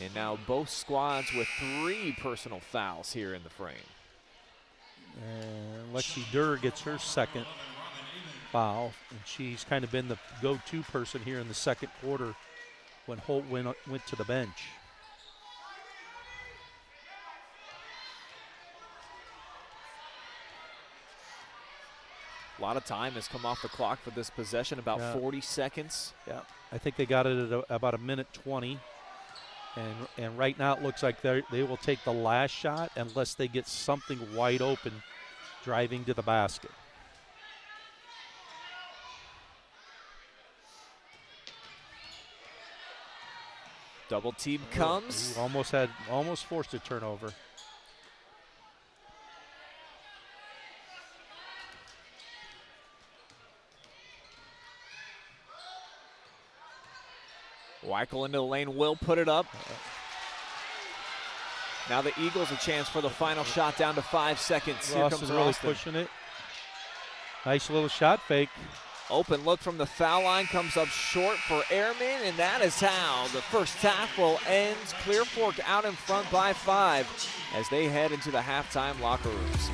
And now both squads with 3 personal fouls here in the frame. And Lexi Durr gets her second foul, and she's kind of been the go-to person here in the second quarter when Holt went to the bench. A lot of time has come off the clock for this possession, about 40 seconds. Yeah, I think they got it at about a minute 20. And right now it looks like they will take the last shot unless they get something wide open driving to the basket. Double team comes. Ooh, almost forced a turnover. Weichel into the lane, will put it up. Now the Eagles a chance for the final shot, down to 5 seconds. Here comes really Ralston. pushing it. Nice little shot fake. Open look from the foul line, comes up short for Ehrman, and that is how the first half will end. Clear Fork out in front by 5 as they head into the halftime locker rooms.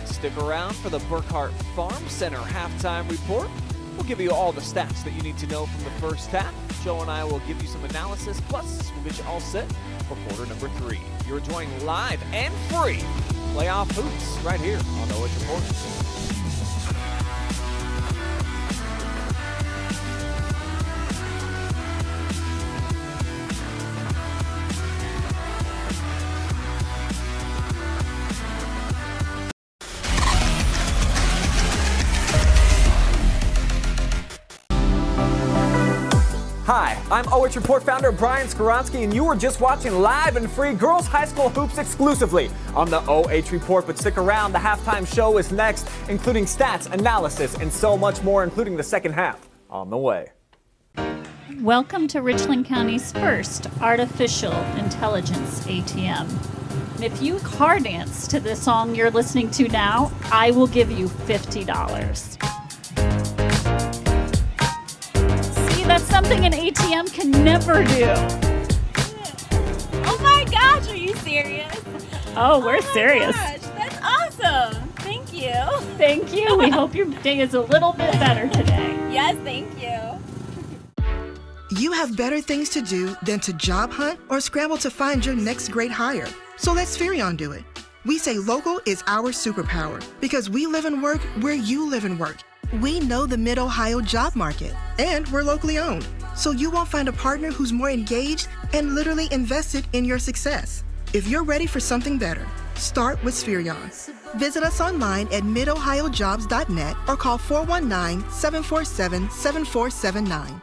Stick around for the BURKHART Farm Center halftime report. We'll give you all the stats that you need to know from the first half. Joe and I will give you some analysis, plus we'll get you all set for quarter number 3. You're enjoying live and free playoff hoops right here on OH Report. Hi, I'm OH Report founder Brian Skowronski, and you were just watching live and free girls high school hoops exclusively on the OH Report. But stick around, the halftime show is next, including stats, analysis, and so much more, including the second half on the way. Welcome to Richland County's first artificial intelligence ATM. If you car dance to the song you're listening to now, I will give you $50. See, that's something an ATM can never do. Oh my gosh, are you serious? Oh, we're Oh my serious. Gosh, that's awesome. Thank you. Thank you. We hope your day is a little bit better today. Yes, thank you. You have better things to do than to job hunt or scramble to find your next great hire. So let SPHERION do it. We say local is our superpower because we live and work where you live and work. We know the Mid-Ohio job market, and we're locally owned. So you won't find a partner who's more engaged and literally invested in your success. If you're ready for something better, start with SPHERION. Visit us online at midohiojobs.net or call 419-747-7479.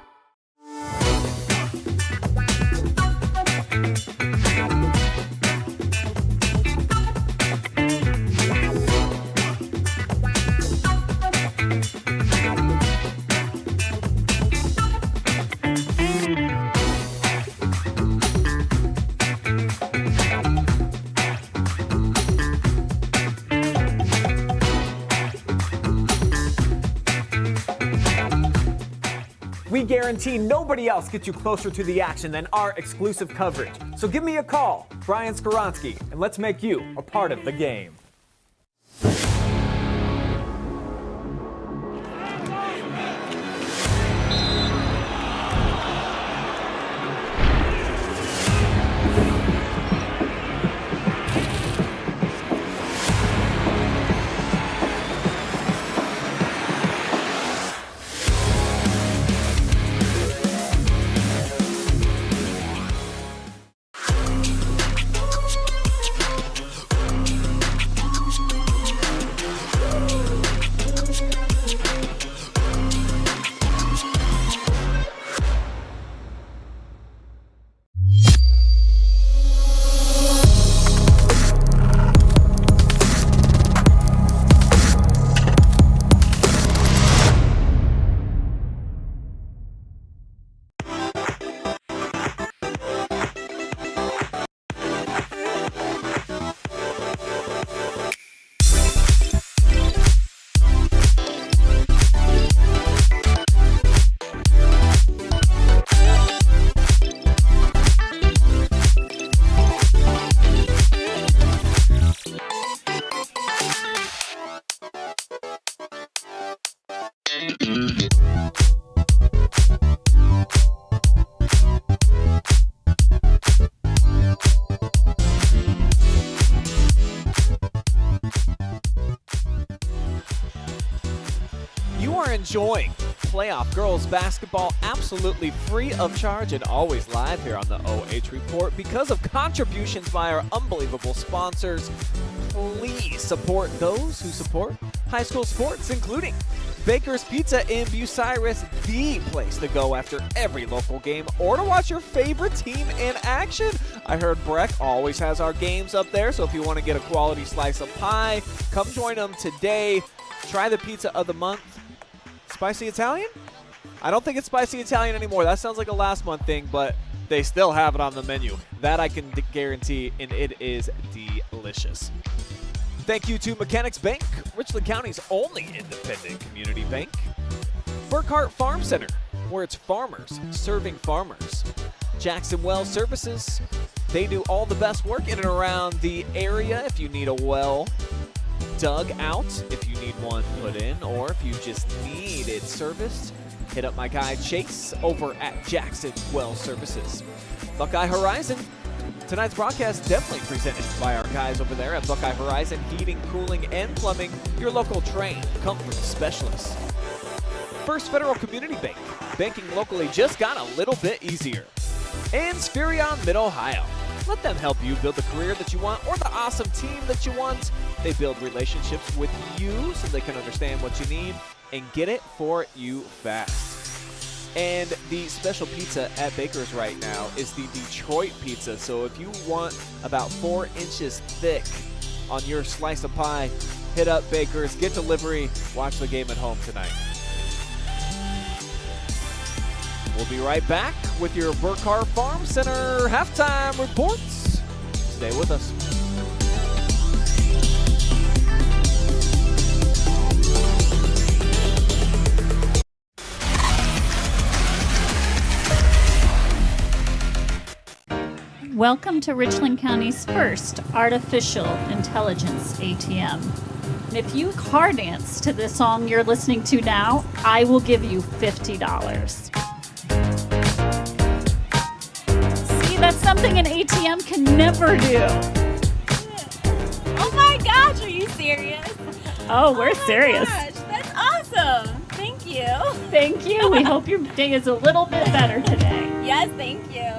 We guarantee nobody else gets you closer to the action than our exclusive coverage. So give me a call, Brian Skowronski, and let's make you a part of the game. Enjoying playoff girls basketball absolutely free of charge and always live here on the OH Report because of contributions by our unbelievable sponsors. Please support those who support high school sports, including Baker's Pizza in BUCYRUS, the place to go after every local game or to watch your favorite team in action. I heard Breck always has our games up there, so if you want to get a quality slice of pie, come join them today. Try the pizza of the month. Spicy Italian? I don't think it's spicy Italian anymore. That sounds like a last month thing, but they still have it on the menu. That I can guarantee, and it is delicious. Thank you to Mechanics Bank, Richland County's only independent community bank. BURKHART Farm Center, where it's farmers serving farmers. Jackson Well Services, they do all the best work in and around the area. If you need a well dug out, if you need one put in, or if you just need it serviced, hit up my guy Chase over at Jackson Well Services. Buckeye Horizon. Tonight's broadcast definitely presented by our guys over there at Buckeye Horizon Heating, Cooling, and Plumbing, your local trained comfort specialists. First Federal Community Bank. Banking locally just got a little bit easier. And SPHERION Mid-Ohio. Let them help you build the career that you want or the awesome team that you want. They build relationships with you so they can understand what you need and get it for you fast. And the special pizza at Baker's right now is the Detroit pizza. So if you want about 4 inches thick on your slice of pie, hit up Baker's, get delivery, watch the game at home tonight. We'll be right back with your BURKHART Farm Center halftime reports. Stay with us. Welcome to Richland County's first artificial intelligence ATM. And if you car dance to this song you're listening to now, I will give you $50. See, that's something an ATM can never do. Oh my gosh, are you serious? Oh, we're serious. Gosh, that's awesome. Thank you. Thank you. We hope your day is a little bit better today. Yes, thank you.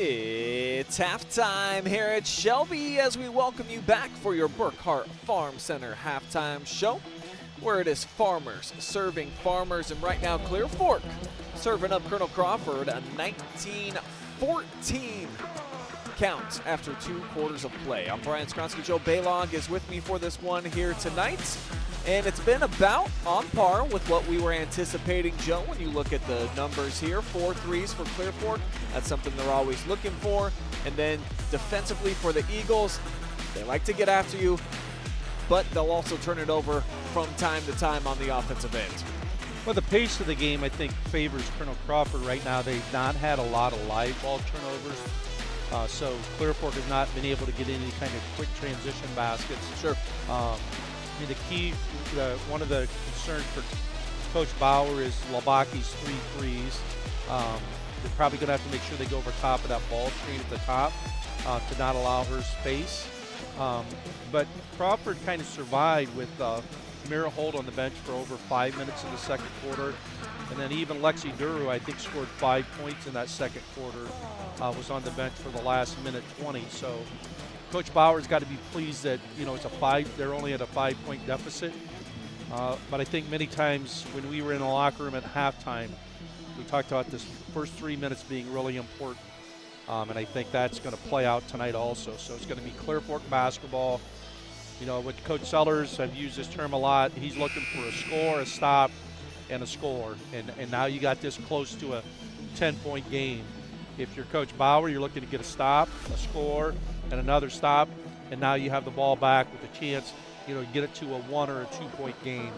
It's halftime here at Shelby as we welcome you back for your BURKHART Farm Center halftime show, where it is farmers serving farmers, and right now Clear Fork serving up Colonel Crawford a 19-14 count after 2 quarters of play. I'm Brian Skowronski. Joe Balogh is with me for this one here tonight. And it's been about on par with what we were anticipating, Joe, when you look at the numbers here. 4 threes for Clear Fork. That's something they're always looking for. And then defensively for the Eagles, they like to get after you, but they'll also turn it over from time to time on the offensive end. Well, the pace of the game, I think, favors Colonel Crawford right now. They've not had a lot of live ball turnovers. So Clear Fork has not been able to get any kind of quick transition baskets. Sure. I mean, the key, one of the concerns for Coach Bauer is Labaki's 3 threes. They're probably going to have to make sure they go over top of that ball screen at the top to not allow her space. But Crawford kind of survived with Mira Holt on the bench for over 5 minutes in the second quarter. And then even Lexi Duru, I think, scored 5 points in that second quarter, was on the bench for the last minute 20. So Coach Bauer's got to be pleased that, you know, they're only at a 5-point deficit. But I think many times when we were in the locker room at halftime, we talked about this first 3 minutes being really important. And I think that's going to play out tonight also. So it's going to be Clear Fork basketball. You know, with Coach Sellers, I've used this term a lot. He's looking for a score, a stop, and a score. And now you got this close to a 10-point game. If you're Coach Bauer, you're looking to get a stop, a score, and another stop. And now you have the ball back with a chance, you know, get it to a 1 or a 2-point game.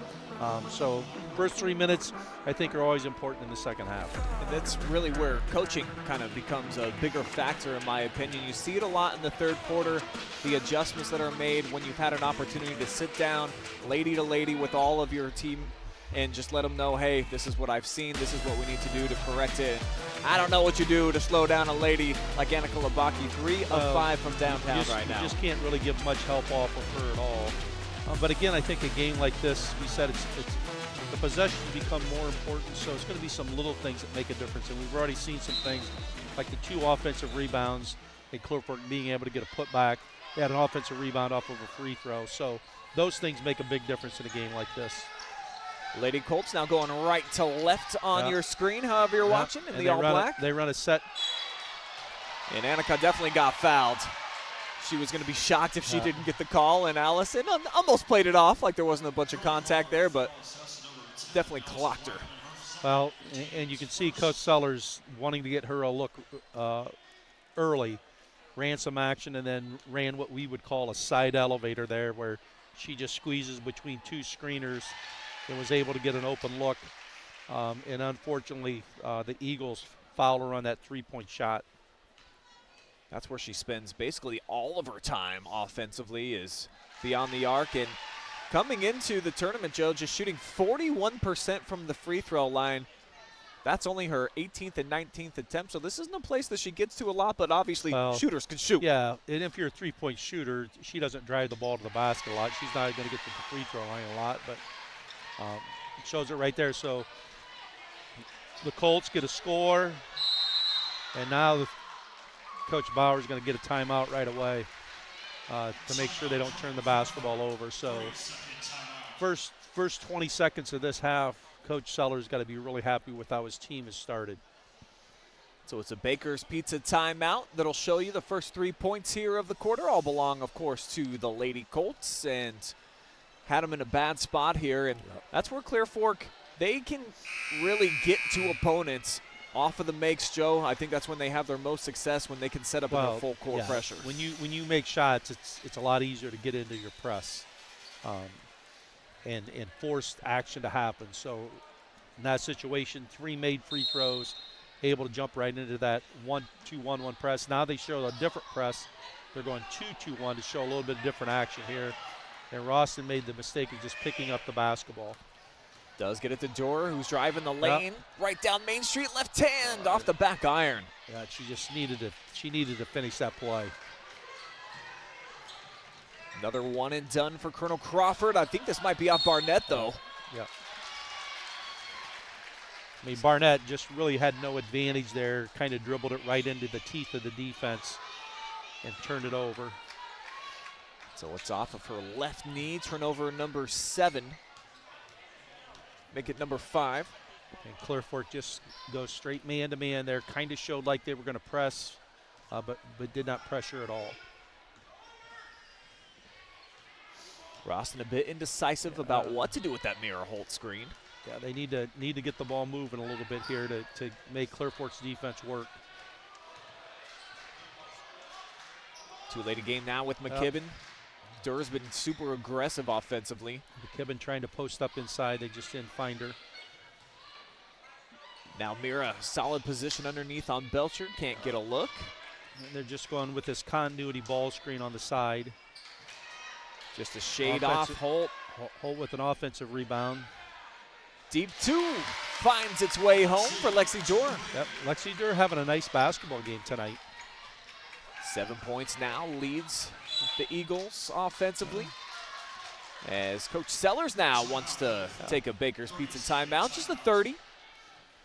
So first 3 minutes, I think, are always important in the second half. And that's really where coaching kind of becomes a bigger factor, in my opinion. You see it a lot in the third quarter, the adjustments that are made when you've had an opportunity to sit down lady to lady with all of your team and just let them know, hey, this is what I've seen, this is what we need to do to correct it. I don't know what you do to slow down a lady like Annika Labaki, 3 of 5 from downtown right now. You just can't really give much help off of her at all. But again, I think a game like this, we said it's the possessions become more important, so it's going to be some little things that make a difference. And we've already seen some things like the 2 offensive rebounds and Clear Fork being able to get a putback. They had an offensive rebound off of a free throw. So those things make a big difference in a game like this. Lady Colts now going right to left on your screen, however you're watching, in the all-black. They run a set. And Annika definitely got fouled. She was going to be shocked if she didn't get the call, and Allison almost played it off like there wasn't a bunch of contact there, but definitely clocked her. Well, and you can see Coach Sellers wanting to get her a look early, ran some action, and then ran what we would call a side elevator there, where she just squeezes between 2 screeners and was able to get an open look. And unfortunately, the Eagles fouled her on that 3-point shot. That's where she spends basically all of her time offensively, is beyond the arc. And coming into the tournament, Joe, just shooting 41% from the free throw line. That's only her 18th and 19th attempt, so this isn't a place that she gets to a lot, but obviously shooters can shoot. Yeah, and if you're a three-point shooter, she doesn't drive the ball to the basket a lot. She's not going to get to the free throw line a lot, but it shows it right there. So the Colts get a score, and now Coach Bauer's going to get a timeout right away to make sure they don't turn the basketball over. So first 20 seconds of this half, Coach Sellers got to be really happy with how his team has started. So it's a Baker's Pizza timeout that'll show you the first 3 points here of the quarter. All belong, of course, to the Lady Colts, and had them in a bad spot here. And that's where Clear Fork, they can really get to opponents off of the makes, Joe. I think that's when they have their most success, when they can set up under full court pressure. When you make shots, it's a lot easier to get into your press. And forced action to happen. So in that situation, 3 made free throws, able to jump right into that 1-2-1-1 press. Now they show a different press. They're going 2-2-1 to show a little bit of different action here. And Roston made the mistake of just picking up the basketball. Does get it to Dorr, who's driving the lane. Right down Main Street, left hand off the back iron. Yeah, she just needed to finish that play. Another one and done for Colonel Crawford. I think this might be off Barnett, though. Yeah. I mean, Barnett just really had no advantage there, kind of dribbled it right into the teeth of the defense and turned it over. So it's off of her left knee, turnover number 7. Make it number 5. And Clear Fork just goes straight man-to-man there, kind of showed like they were going to press, but did not pressure at all. Roston a bit indecisive about what to do with that Mira Holt screen. Yeah, they need to get the ball moving a little bit here to make Clear Fork's defense work. Two-lady game now with McKibben. Durr's been super aggressive offensively. McKibben trying to post up inside. They just didn't find her. Now Mira, solid position underneath on Belcher. Can't get a look. And they're just going with this continuity ball screen on the side. Just a shade off Holt. Holt with an offensive rebound. Deep 2 finds its way home for Lexi Dorr. Yep, Lexi Dorr having a nice basketball game tonight. 7 points now, leads the Eagles offensively. As Coach Sellers now wants to take a Baker's Pizza timeout, just a 30.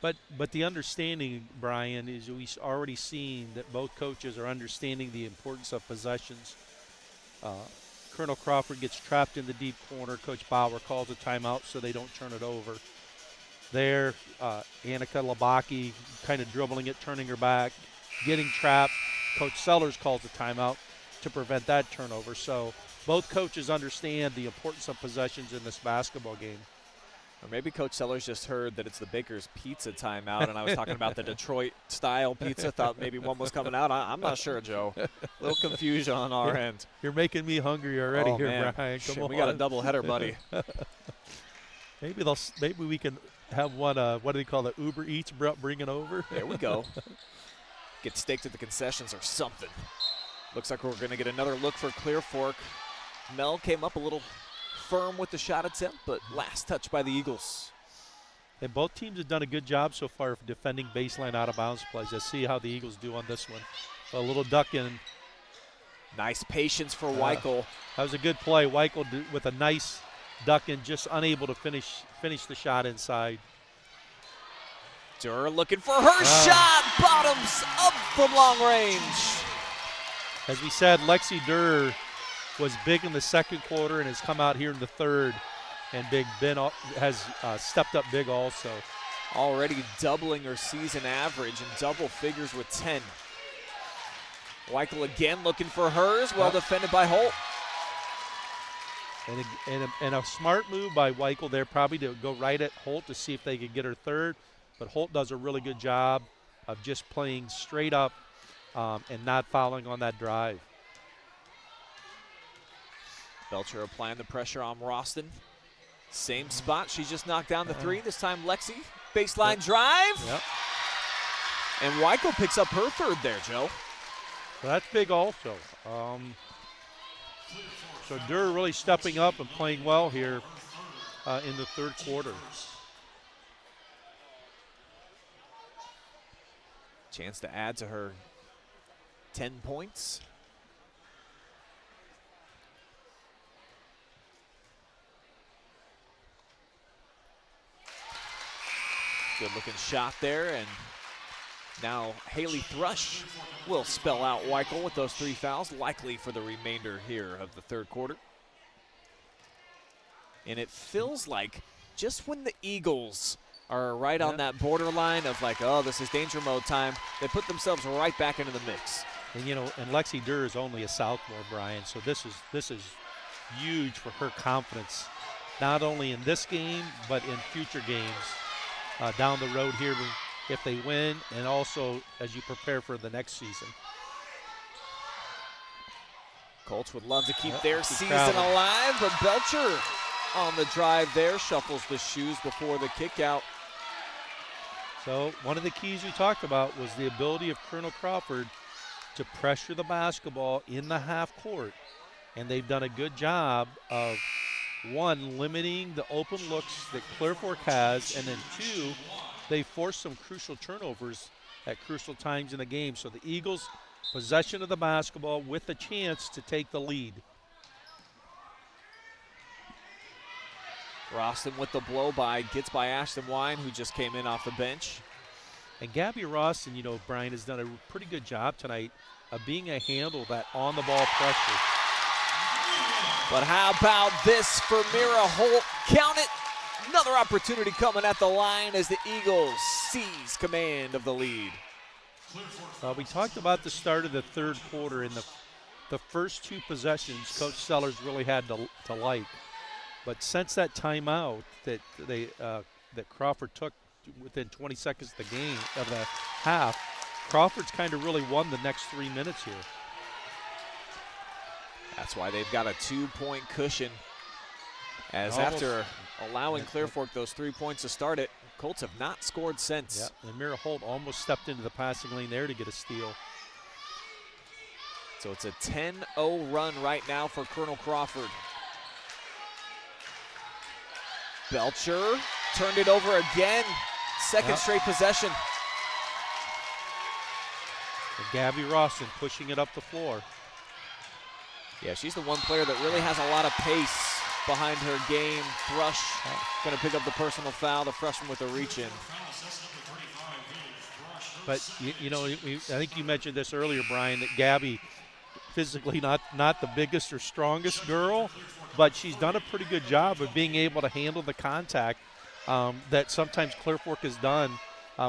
But the understanding, Brian, is we've already seen that both coaches are understanding the importance of possessions. Colonel Crawford gets trapped in the deep corner. Coach Bauer calls a timeout so they don't turn it over. There, Annika Labaki kind of dribbling it, turning her back, getting trapped. Coach Sellers calls a timeout to prevent that turnover. So both coaches understand the importance of possessions in this basketball game. Or maybe Coach Sellers just heard that it's the Baker's Pizza timeout, and I was talking about the Detroit-style pizza. Thought maybe one was coming out. I'm not sure, Joe. A little confusion on our end. You're making me hungry already here, man. Brian. Come on. We got a doubleheader, buddy. Maybe we can have one. What do they call it? Uber Eats bring it over. There we go. Get staked at the concessions or something. Looks like we're going to get another look for Clear Fork. Mel came up a little firm with the shot attempt, but last touch by the Eagles. And both teams have done a good job so far of defending baseline out of bounds plays. Let's see how the Eagles do on this one. A little duck in. Nice patience for Weichel. That was a good play. Weichel with a nice duck in, just unable to finish the shot inside. Durr looking for her shot. Bottoms up from long range. As we said, Lexi Durr was big in the second quarter and has come out here in the third. And Big Ben has stepped up big also. Already doubling her season average in double figures with 10. Weichel again looking for hers. Well defended by Holt. And a smart move by Weichel there, probably to go right at Holt to see if they could get her third. But Holt does a really good job of just playing straight up and not fouling on that drive. Belcher applying the pressure on Roston. Same spot. She just knocked down the three. This time Lexi. Baseline drive. Yep. And Weichel picks up her third there, Joe. So that's big also. So Durr really stepping up and playing well here in the third quarter. Chance to add to her 10 points. Good looking shot there, and now Haley Thrush will spell out Weichel with those 3 fouls, likely for the remainder here of the third quarter. And it feels like just when the Eagles are right on that borderline of like, oh, this is danger mode time, they put themselves right back into the mix. And you know, and Lexi Durr is only a sophomore, Brian, so this is huge for her confidence, not only in this game but in future games down the road here if they win, and also as you prepare for the next season. Colts would love to keep their season alive, but Belcher on the drive there, shuffles the shoes before the kick out. So one of the keys we talked about was the ability of Colonel Crawford to pressure the basketball in the half court. And they've done a good job of, one, limiting the open looks that Clear Fork has, and then two, they forced some crucial turnovers at crucial times in the game. So the Eagles, possession of the basketball with a chance to take the lead. Roston with the blow by, gets by Ashton Wine, who just came in off the bench. And Gabby Roston, you know, Brian, has done a pretty good job tonight of being a handle that on-the-ball pressure. But how about this for Mira Holt? Count it. Another opportunity coming at the line as the Eagles seize command of the lead. We talked about the start of the third quarter. In the first 2 possessions, Coach Sellers really had to like. But since that timeout that that Crawford took within 20 seconds of the game, of the half, Crawford's kind of really won the next 3 minutes here. That's why they've got a 2-point cushion. As after allowing Clear Fork those 3 points to start it, Colts have not scored since. Yeah, and Mira Holt almost stepped into the passing lane there to get a steal. So it's a 10-0 run right now for Colonel Crawford. Belcher turned it over again. Second straight possession. And Gabby Roston pushing it up the floor. Yeah, she's the one player that really has a lot of pace behind her game. Thrush going to pick up the personal foul, the freshman with a reach-in. But, you know, I think you mentioned this earlier, Brian, that Gabby, physically not the biggest or strongest girl, but she's done a pretty good job of being able to handle the contact that sometimes Clear Fork has done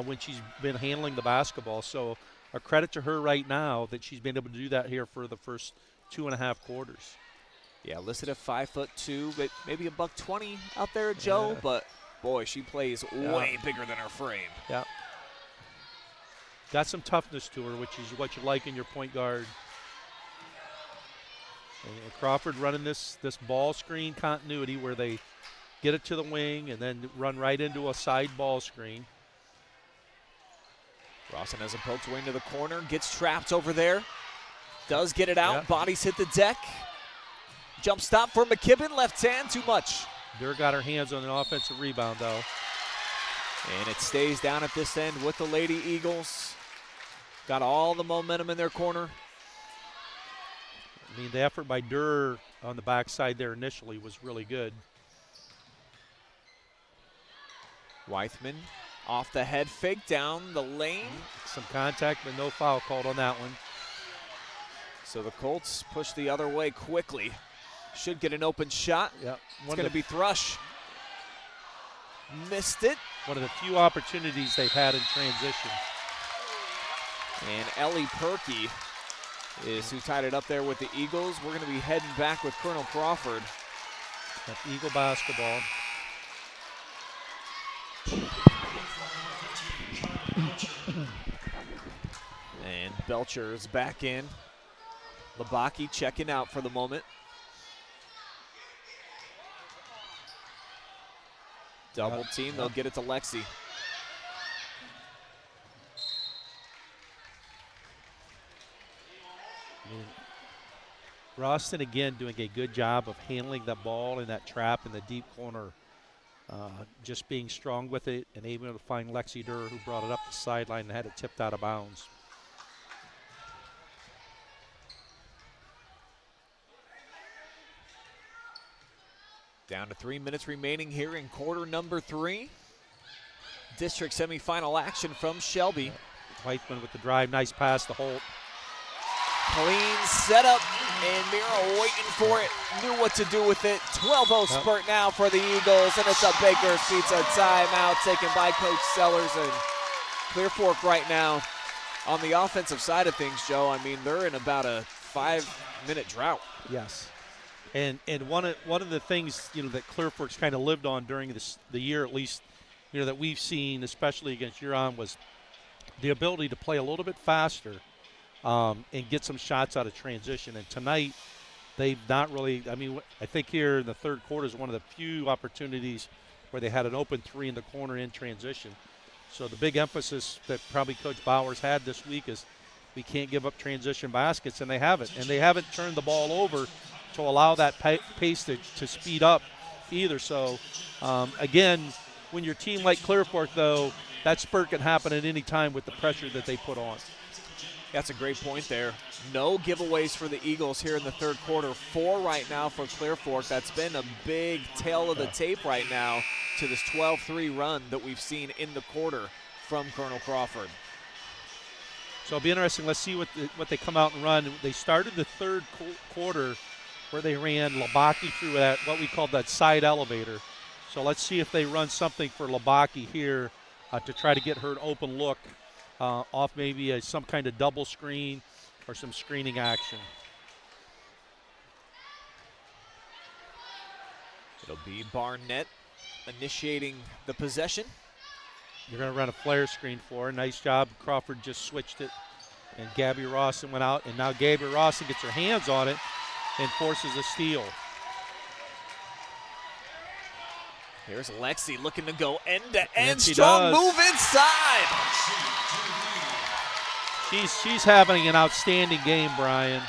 when she's been handling the basketball. So a credit to her right now that she's been able to do that here for the first 2.5 quarters. Yeah, listed at 5'2", but maybe $120 out there, Joe. But boy, she plays way bigger than her frame. Yeah, got some toughness to her, which is what you like in your point guard. And Crawford running this ball screen continuity where they get it to the wing and then run right into a side ball screen. Rawson has a poked way into the corner, gets trapped over there. Does get it out, bodies hit the deck. Jump stop for McKibben, left hand, too much. Durr got her hands on an offensive rebound, though. And it stays down at this end with the Lady Eagles. Got all the momentum in their corner. I mean, the effort by Durr on the backside there initially was really good. Weithman off the head fake down the lane. Some contact, but no foul called on that one. So the Colts push the other way quickly. Should get an open shot. Yep. It's going to be Thrush. Missed it. One of the few opportunities they've had in transition. And Ellie Perkey is who tied it up there with the Eagles. We're going to be heading back with Colonel Crawford. That's Eagle basketball. And Belcher is back in. Labaki checking out for the moment. Double team, they'll get it to Lexi. Ralston, again, doing a good job of handling that ball in that trap in the deep corner. Just being strong with it and able to find Lexi Durr, who brought it up the sideline and had it tipped out of bounds. Down to 3 minutes remaining here in quarter number 3. District semifinal action from Shelby. Whiteman with the drive, nice pass to Holt. Clean setup, and Mira waiting for it, knew what to do with it. 12-0 spurt now for the Eagles, and it's a Baker's Pizza timeout taken by Coach Sellers. And Clear Fork right now on the offensive side of things, Joe, I mean, they're in about a 5-minute drought. Yes. And one of the things, you know, that Clear Fork's kind of lived on during the year, at least, you know, that we've seen, especially against Huron, was the ability to play a little bit faster and get some shots out of transition. And tonight, they've not really, I mean, I think here in the third quarter is one of the few opportunities where they had an open three in the corner in transition. So the big emphasis that probably Coach Bowers had this week is we can't give up transition baskets, and they haven't. And they haven't turned the ball over to allow that pace to speed up either. So, again, when your team like Clear Fork, though, that spurt can happen at any time with the pressure that they put on. That's a great point there. No giveaways for the Eagles here in the third quarter. 4 right now for Clear Fork. That's been a big tail of the tape right now to this 12-3 run that we've seen in the quarter from Colonel Crawford. So it'll be interesting. Let's see what they come out and run. They started the third quarter where they ran Labaki through that, what we call that side elevator. So let's see if they run something for Labaki here to try to get her an open look off maybe some kind of double screen or some screening action. It'll be Barnett initiating the possession. You're going to run a flare screen for her. Nice job. Crawford just switched it, and Gabby Rawson went out, and now Gabby Rawson gets her hands on it and forces a steal. Here's Lexi looking to go end-to-end. does. Strong move inside. She's having an outstanding game, Brian.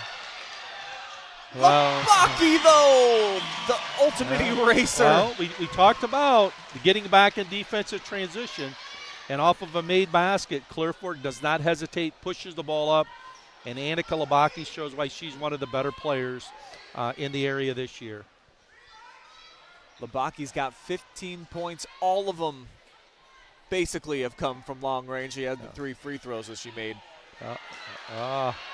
Well, Labaki, though, the ultimate eraser. Well, we talked about getting back in defensive transition, and off of a made basket, Clear Fork does not hesitate, pushes the ball up, and Annika Labaki shows why she's one of the better players in the area this year. Labaki's got 15 points. All of them basically have come from long range. She had the 3 free throws that she made.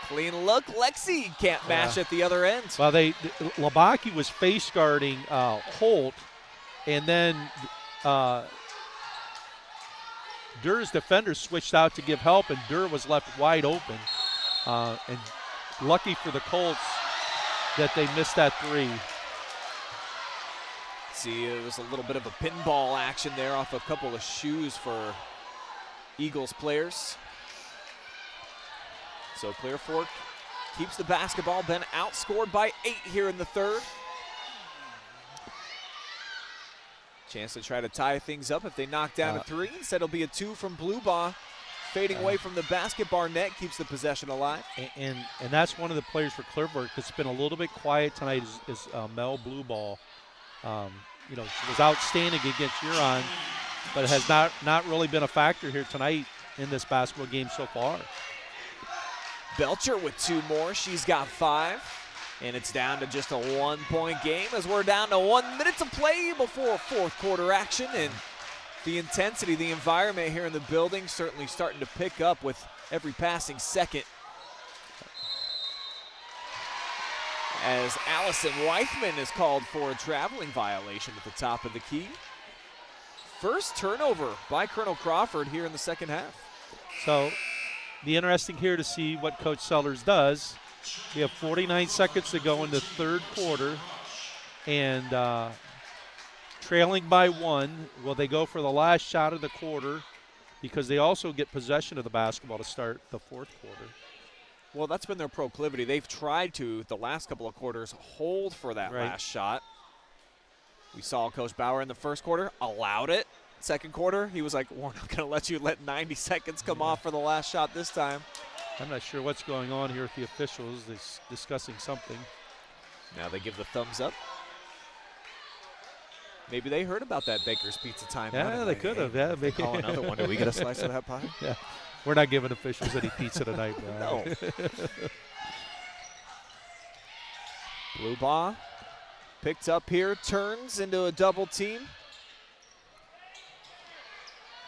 Clean look. Lexi can't match at the other end. Well, Labaki was face guarding Holt, and then Durr's defenders switched out to give help, and Durr was left wide open. And lucky for the Colts that they missed that 3. See, it was a little bit of a pinball action there off a couple of shoes for Eagles players. So Clear Fork keeps the basketball, been outscored by 8 here in the third. Chance to try to tie things up if they knock down a 3. Instead, it'll be a 2 from Bluebaugh. Fading away from the basket, Barnett keeps the possession alive. And that's one of the players for Clear Fork that's been a little bit quiet tonight is Mel Bluebaugh. You know, she was outstanding against Huron, but has not really been a factor here tonight in this basketball game so far. Belcher with 2 more. She's got 5. And it's down to just a 1-point game as we're down to 1 minute to play before fourth quarter action. And the intensity, the environment here in the building certainly starting to pick up with every passing second. As Allison Weithman is called for a traveling violation at the top of the key. First turnover by Colonel Crawford here in the second half. So, be interesting here to see what Coach Sellers does. We have 49 seconds to go in the third quarter, and trailing by 1. Will they go for the last shot of the quarter? Because they also get possession of the basketball to start the fourth quarter. Well, that's been their proclivity. They've tried to, the last couple of quarters, hold for that last shot. We saw Coach Bauer in the first quarter, allowed it. Second quarter, he was like, we're not going to let you let 90 seconds come off for the last shot this time. I'm not sure what's going on here with the officials. They're discussing something. Now they give the thumbs up. Maybe they heard about that Baker's Pizza timeout. Yeah, they could have. Yeah, call another one. Do we get a slice of that pie? Yeah. We're not giving officials any pizza tonight, Brian. No. Blue ball picked up here, turns into a double team.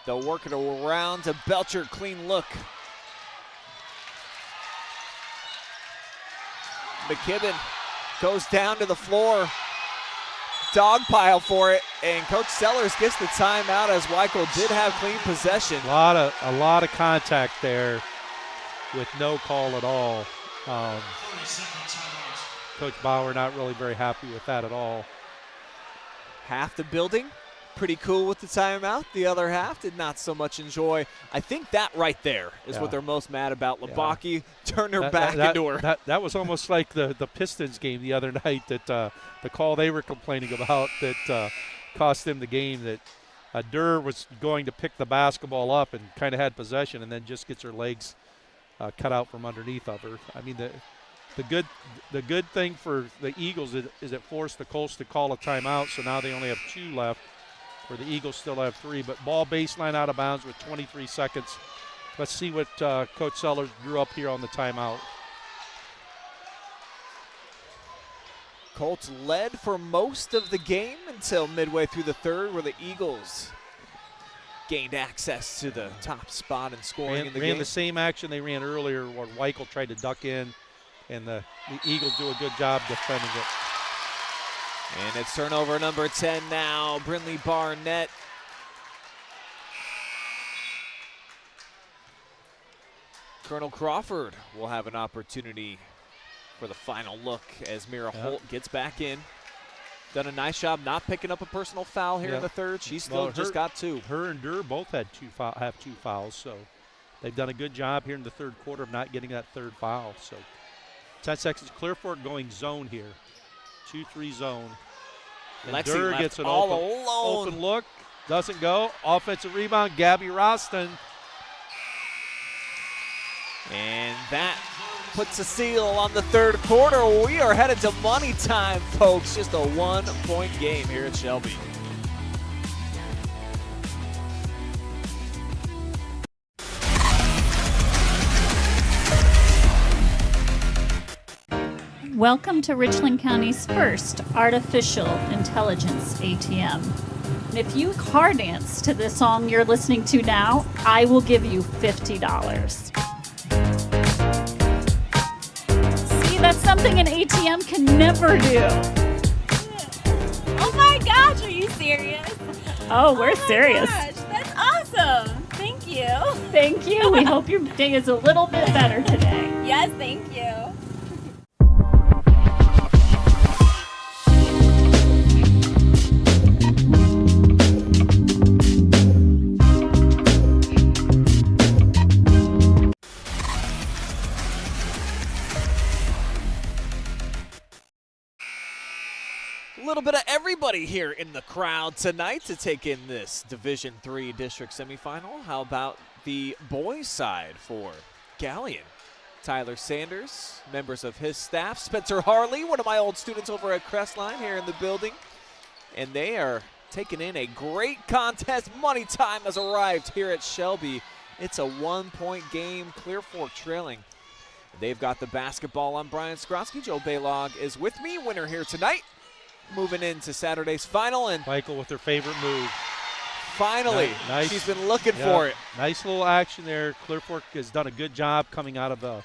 They'll work it around to Belcher, clean look. McKibben goes down to the floor. Dog pile for it, and Coach Sellers gets the timeout as Weichel did have clean possession. A lot of contact there with no call at all. Coach Bauer not really very happy with that at all. Half the building pretty cool with the timeout. The other half did not so much enjoy. I think that right there is what they're most mad about. Labaki turned her back into her. That was almost like the Pistons game the other night, that the call they were complaining about that cost them the game, that Durr was going to pick the basketball up and kind of had possession and then just gets her legs cut out from underneath of her. I mean, the good thing for the Eagles is it forced the Colts to call a timeout, so now they only have 2 left, where the Eagles still have 3. But ball baseline out of bounds with 23 seconds. Let's see what Coach Sellers drew up here on the timeout. Colts led for most of the game until midway through the third, where the Eagles gained access to the top spot in scoring in the game. Ran the same action they ran earlier, where Weichel tried to duck in, and the Eagles do a good job defending it. And it's turnover number 10 now. Brindley Barnett. Colonel Crawford will have an opportunity for the final look as Mira Holt gets back in. Done a nice job not picking up a personal foul here in the third. She still just got 2. Her and Durr both had have 2 fouls, so they've done a good job here in the third quarter of not getting that 3rd foul. So 10 seconds. Clear Fork going zone here. 2-3 zone. And Durr gets an open look. Doesn't go. Offensive rebound, Gabby Roston. And that puts a seal on the third quarter. We are headed to money time, folks. Just a 1-point game here at Shelby. Welcome to Richland County's first artificial intelligence ATM. And if you car dance to this song you're listening to now, I will give you $50. See, that's something an ATM can never do. Oh my gosh, are you serious? Oh, we're serious. Gosh, that's awesome. Thank you. Thank you. We hope your day is a little bit better today. Yes, thank you. A little bit of everybody here in the crowd tonight to take in this Division III District Semifinal. How about the boys' side for Galleon? Tyler Sanders, members of his staff, Spencer Harley, one of my old students over at Crestline here in the building. And they are taking in a great contest. Money time has arrived here at Shelby. It's a 1-point game, Clear Fork trailing. They've got the basketball on Brian Skowronski. Joe Balogh is with me, winner here tonight. Moving into Saturday's final, and Michael with her favorite move. Finally, nice. She's been looking for it. Nice little action there. Clear Fork has done a good job coming out of the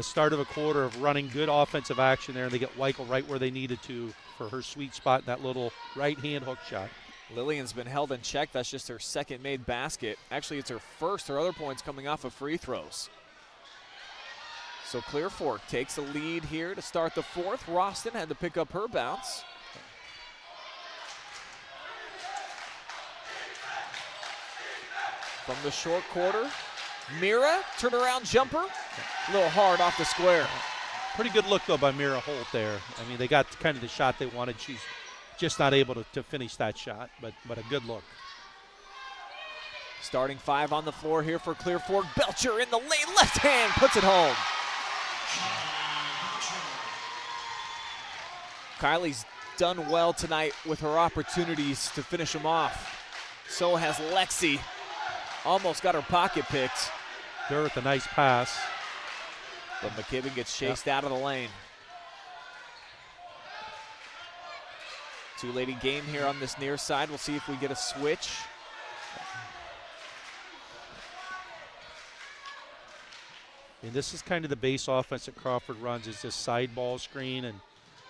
start of a quarter of running good offensive action there, and they get Weichel right where they needed to for her sweet spot in that little right-hand hook shot. Lillian's been held in check. That's just her second made basket. Actually, it's her first. Her other points coming off of free throws. So Clear Fork takes the lead here to start the fourth. Roston had to pick up her bounce. From the short quarter, Mira, turnaround jumper. A little hard off the square. Pretty good look, though, by Mira Holt there. I mean, they got kind of the shot they wanted. She's just not able to finish that shot, but a good look. Starting 5 on the floor here for Clear Fork. Belcher in the lane, left hand, puts it home. Kylie's done well tonight with her opportunities to finish them off. So has Lexi. Almost got her pocket picked. There with a nice pass. But McKibben gets chased out of the lane. Two-lady game here on this near side. We'll see if we get a switch. And this is kind of the base offense that Crawford runs, is this side ball screen, and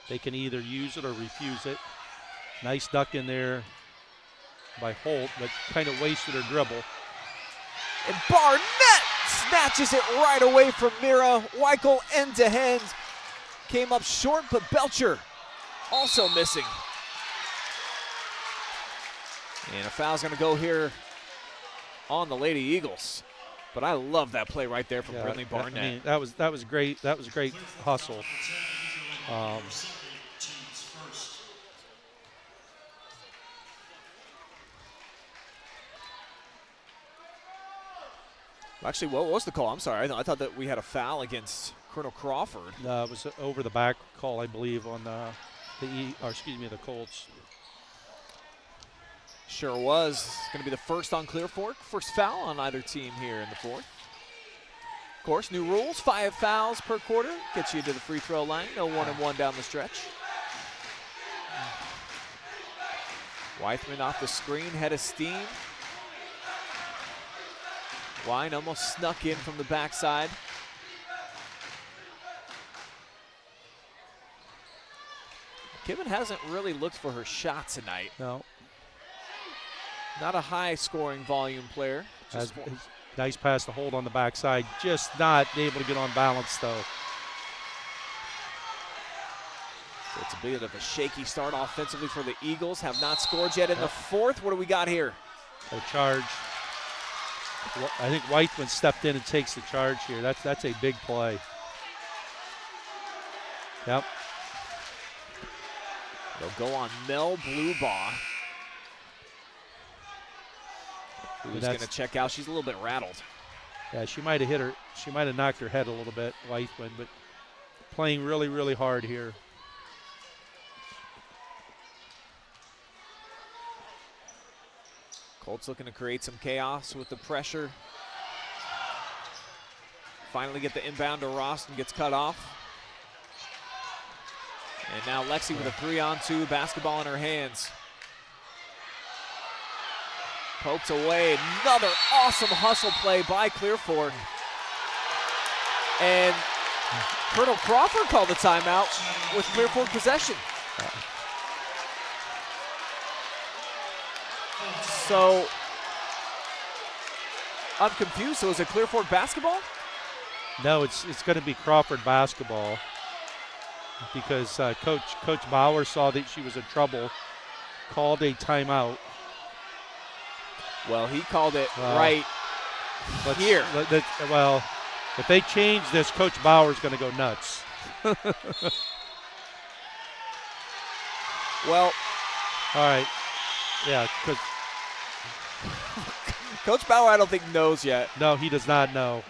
they can either use it or refuse it. Nice duck in there by Holt, but kind of wasted her dribble. And Barnett snatches it right away from Mira. Weichel end to end. Came up short, but Belcher also missing. And a foul's going to go here on the Lady Eagles. But I love that play right there from Brittany Barnett. I mean, that was great. That was great hustle. Actually, what was the call? I'm sorry. I thought that we had a foul against Colonel Crawford. It was over the back call, I believe, on the Colts. Sure was. It's going to be the first on Clear Fork. First foul on either team here in the fourth. Of course, new rules, 5 fouls per quarter. Gets you to the free throw line. No 1-and-1 down the stretch. Weithman off the screen, head of steam. Wine almost snuck in from the backside. Kibben hasn't really looked for her shot tonight. No. Not a high-scoring volume player. Nice pass to Holt on the backside. Just not able to get on balance, though. So it's a bit of a shaky start offensively for the Eagles. Have not scored yet in the fourth. What do we got here? A charge. I think Weithman stepped in and takes the charge here. That's a big play. Yep. They'll go on Mel Bluebaugh, who's going to check out. She's a little bit rattled. Yeah, she might have hit her. She might have knocked her head a little bit, Weithman, but playing really, really hard here. Colts looking to create some chaos with the pressure. Finally get the inbound to Roston, gets cut off. And now Lexi with a 3-on-2, basketball in her hands. Pokes away, another awesome hustle play by Clear Fork. And Colonel Crawford called the timeout with Clear Fork possession. So, I'm confused. So is it Clear Fork basketball? No, it's going to be Crawford basketball because Coach Bauer saw that she was in trouble, called a timeout. Well, he called it right here. Well, if they change this, Coach Bauer's going to go nuts. Well, all right, yeah, because Coach Bauer, I don't think knows yet. No, he does not know.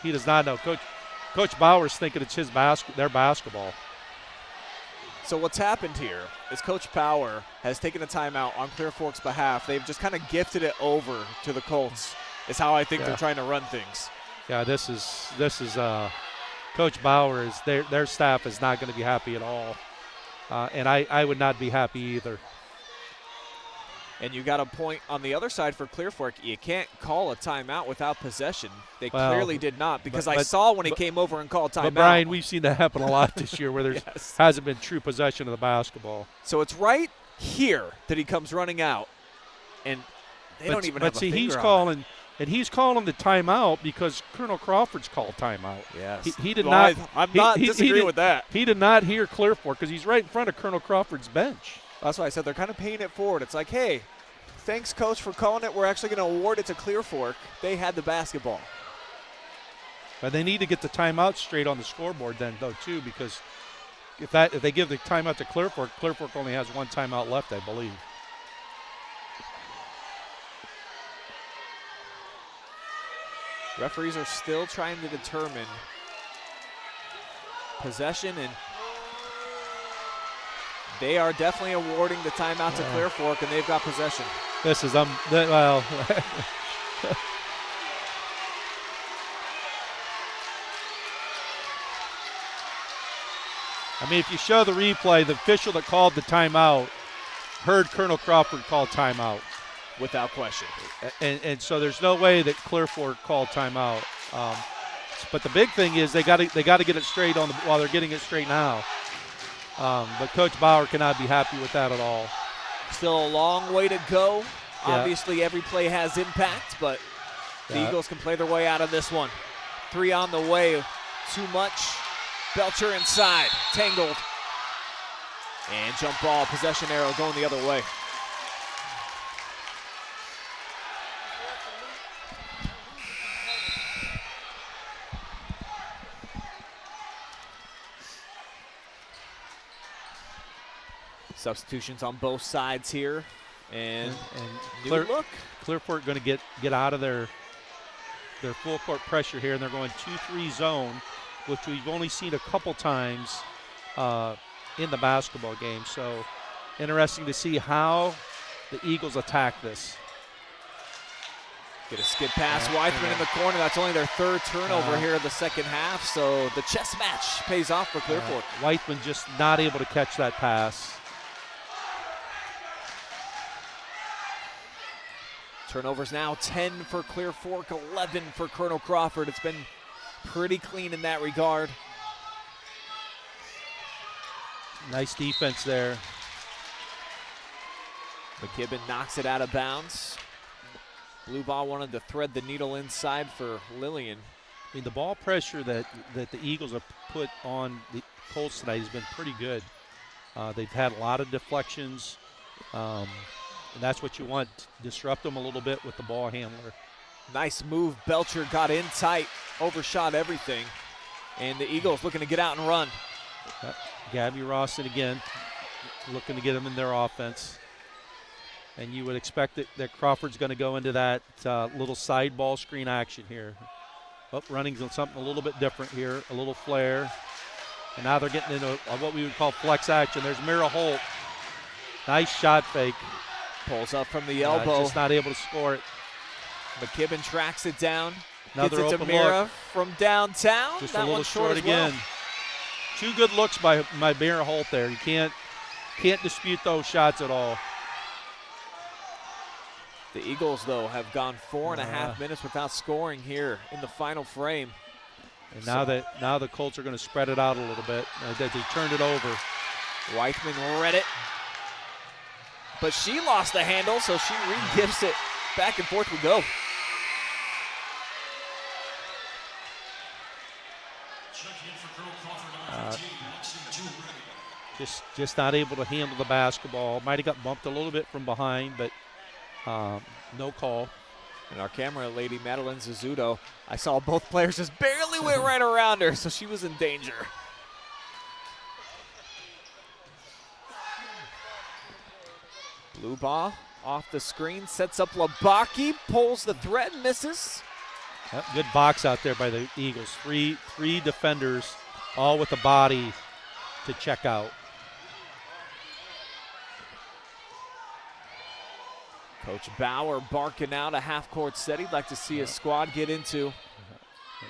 He does not know. Coach Bauer's thinking it's their basketball. So what's happened here is Coach Bauer has taken a timeout on Clear Fork's behalf. They've just kind of gifted it over to the Colts, is how I think they're trying to run things. Yeah, this is Coach Bauer is their staff is not going to be happy at all, and I would not be happy either. And you got a point on the other side for Clear Fork. You can't call a timeout without possession. They clearly did not, because I saw when he came over and called timeout. But, Brian, we've seen that happen a lot this year where there hasn't been true possession of the basketball. So it's right here that he comes running out, and they don't even have a finger he's on calling, it. and he's calling the timeout because Colonel Crawford's called timeout. Yes. He did not. I'm not disagreeing with that. He did not hear Clear Fork because he's right in front of Colonel Crawford's bench. That's why I said they're kind of paying it forward. It's like, hey, thanks, Coach, for calling it. We're actually going to award it to Clear Fork. They had the basketball. But they need to get the timeout straight on the scoreboard then, though, too, because if they give the timeout to Clear Fork only has one timeout left, I believe. Referees are still trying to determine possession, and They are definitely awarding the timeout to Clear Fork, and they've got possession. This is, well. I mean, if you show the replay, the official that called the timeout heard Colonel Crawford call timeout. Without question. And so there's no way that Clear Fork called timeout. But the big thing is they got to get it straight while they're getting it straight now. But Coach Bauer cannot be happy with that at all. Still a long way to go. Yeah. Obviously, every play has impact, but the Eagles can play their way out of this one. 3 on the way. Too much. Belcher inside. Tangled. And jump ball. Possession arrow going the other way. Substitutions on both sides here, and Clear Fork going to get out of their full court pressure here, and they're going 2-3 zone, which we've only seen a couple times in the basketball game. So interesting to see how the Eagles attack this. Get a skid pass, Wythman in the corner. That's only their 3rd turnover here in the second half, so the chess match pays off for Clear Fork. Wythman just not able to catch that pass. Turnovers now 10 for Clear Fork, 11 for Colonel Crawford. It's been pretty clean in that regard. Nice defense there. McKibben knocks it out of bounds. Blue ball wanted to thread the needle inside for Lillian. I mean, the ball pressure that the Eagles have put on the Colts tonight has been pretty good. They've had a lot of deflections. And that's what you want, disrupt them a little bit with the ball handler. Nice move. Belcher got in tight, overshot everything. And the Eagles looking to get out and run. Gabby Rawson again, looking to get them in their offense. And you would expect that Crawford's going to go into that little side ball screen action here. Running something a little bit different here, a little flare. And now they're getting into what we would call flex action. There's Mira Holt. Nice shot fake. Pulls up from the elbow. Just not able to score it. McKibben tracks it down. Another gets it to Mira from downtown. Just that a little one short Well. again. 2 good looks by Mira Holt there. You can't dispute those shots at all. The Eagles, though, have gone 4.5 minutes without scoring here in the final frame. And now the Colts are going to spread it out a little bit. They turned it over. Weichman read it. But she lost the handle, so she re-gives it. Back and forth we go. Just not able to handle the basketball. Might have got bumped a little bit from behind, but no call. And our camera lady, Madeline Zizzuto, I saw both players just barely went right around her, so she was in danger. Blue ball off the screen, sets up Labaki, pulls the thread, misses. Yep, good box out there by the Eagles. Three defenders, all with the body to check out. Coach Bauer barking out a half-court set he'd like to see his squad get into.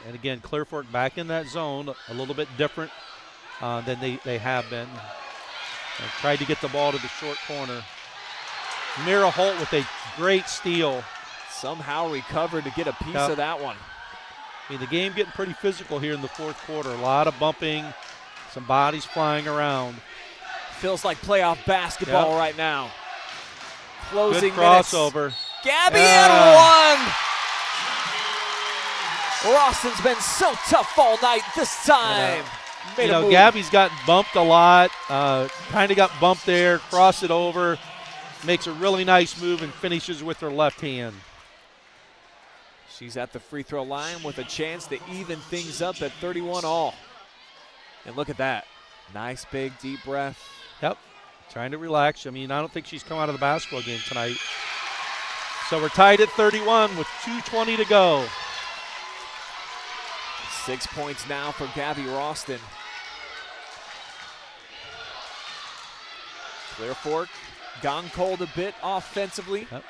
And again, Clear Fork back in that zone, a little bit different than they have been. And tried to get the ball to the short corner. Mira Holt with a great steal. Somehow recovered to get a piece of that one. I mean, the game getting pretty physical here in the fourth quarter. A lot of bumping, some bodies flying around. Feels like playoff basketball right now. Closing good crossover. Minutes. Gabby and one. Rawson's been so tough all night this time. Gabby's gotten bumped a lot. Kind of got bumped there, cross it over. Makes a really nice move and finishes with her left hand. She's at the free throw line with a chance to even things up at 31 all. And look at that. Nice big deep breath. Yep. Trying to relax. I mean, I don't think she's come out of the basketball game tonight. So we're tied at 31 with 2:20 to go. 6 points now for Gabby Ralston. Clear Fork gone cold a bit offensively. Yep.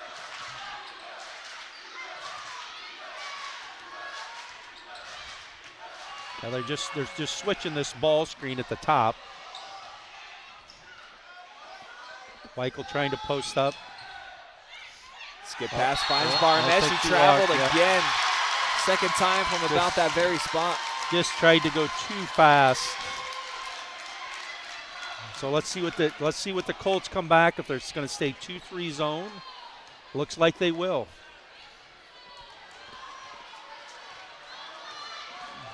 Now they're just switching this ball screen at the top. Weichel trying to post up. Skip pass finds Barnett. She traveled again. Second time from about that very spot. Just tried to go too fast. So let's see what the Colts come back, if they're going to stay 2-3 zone. Looks like they will.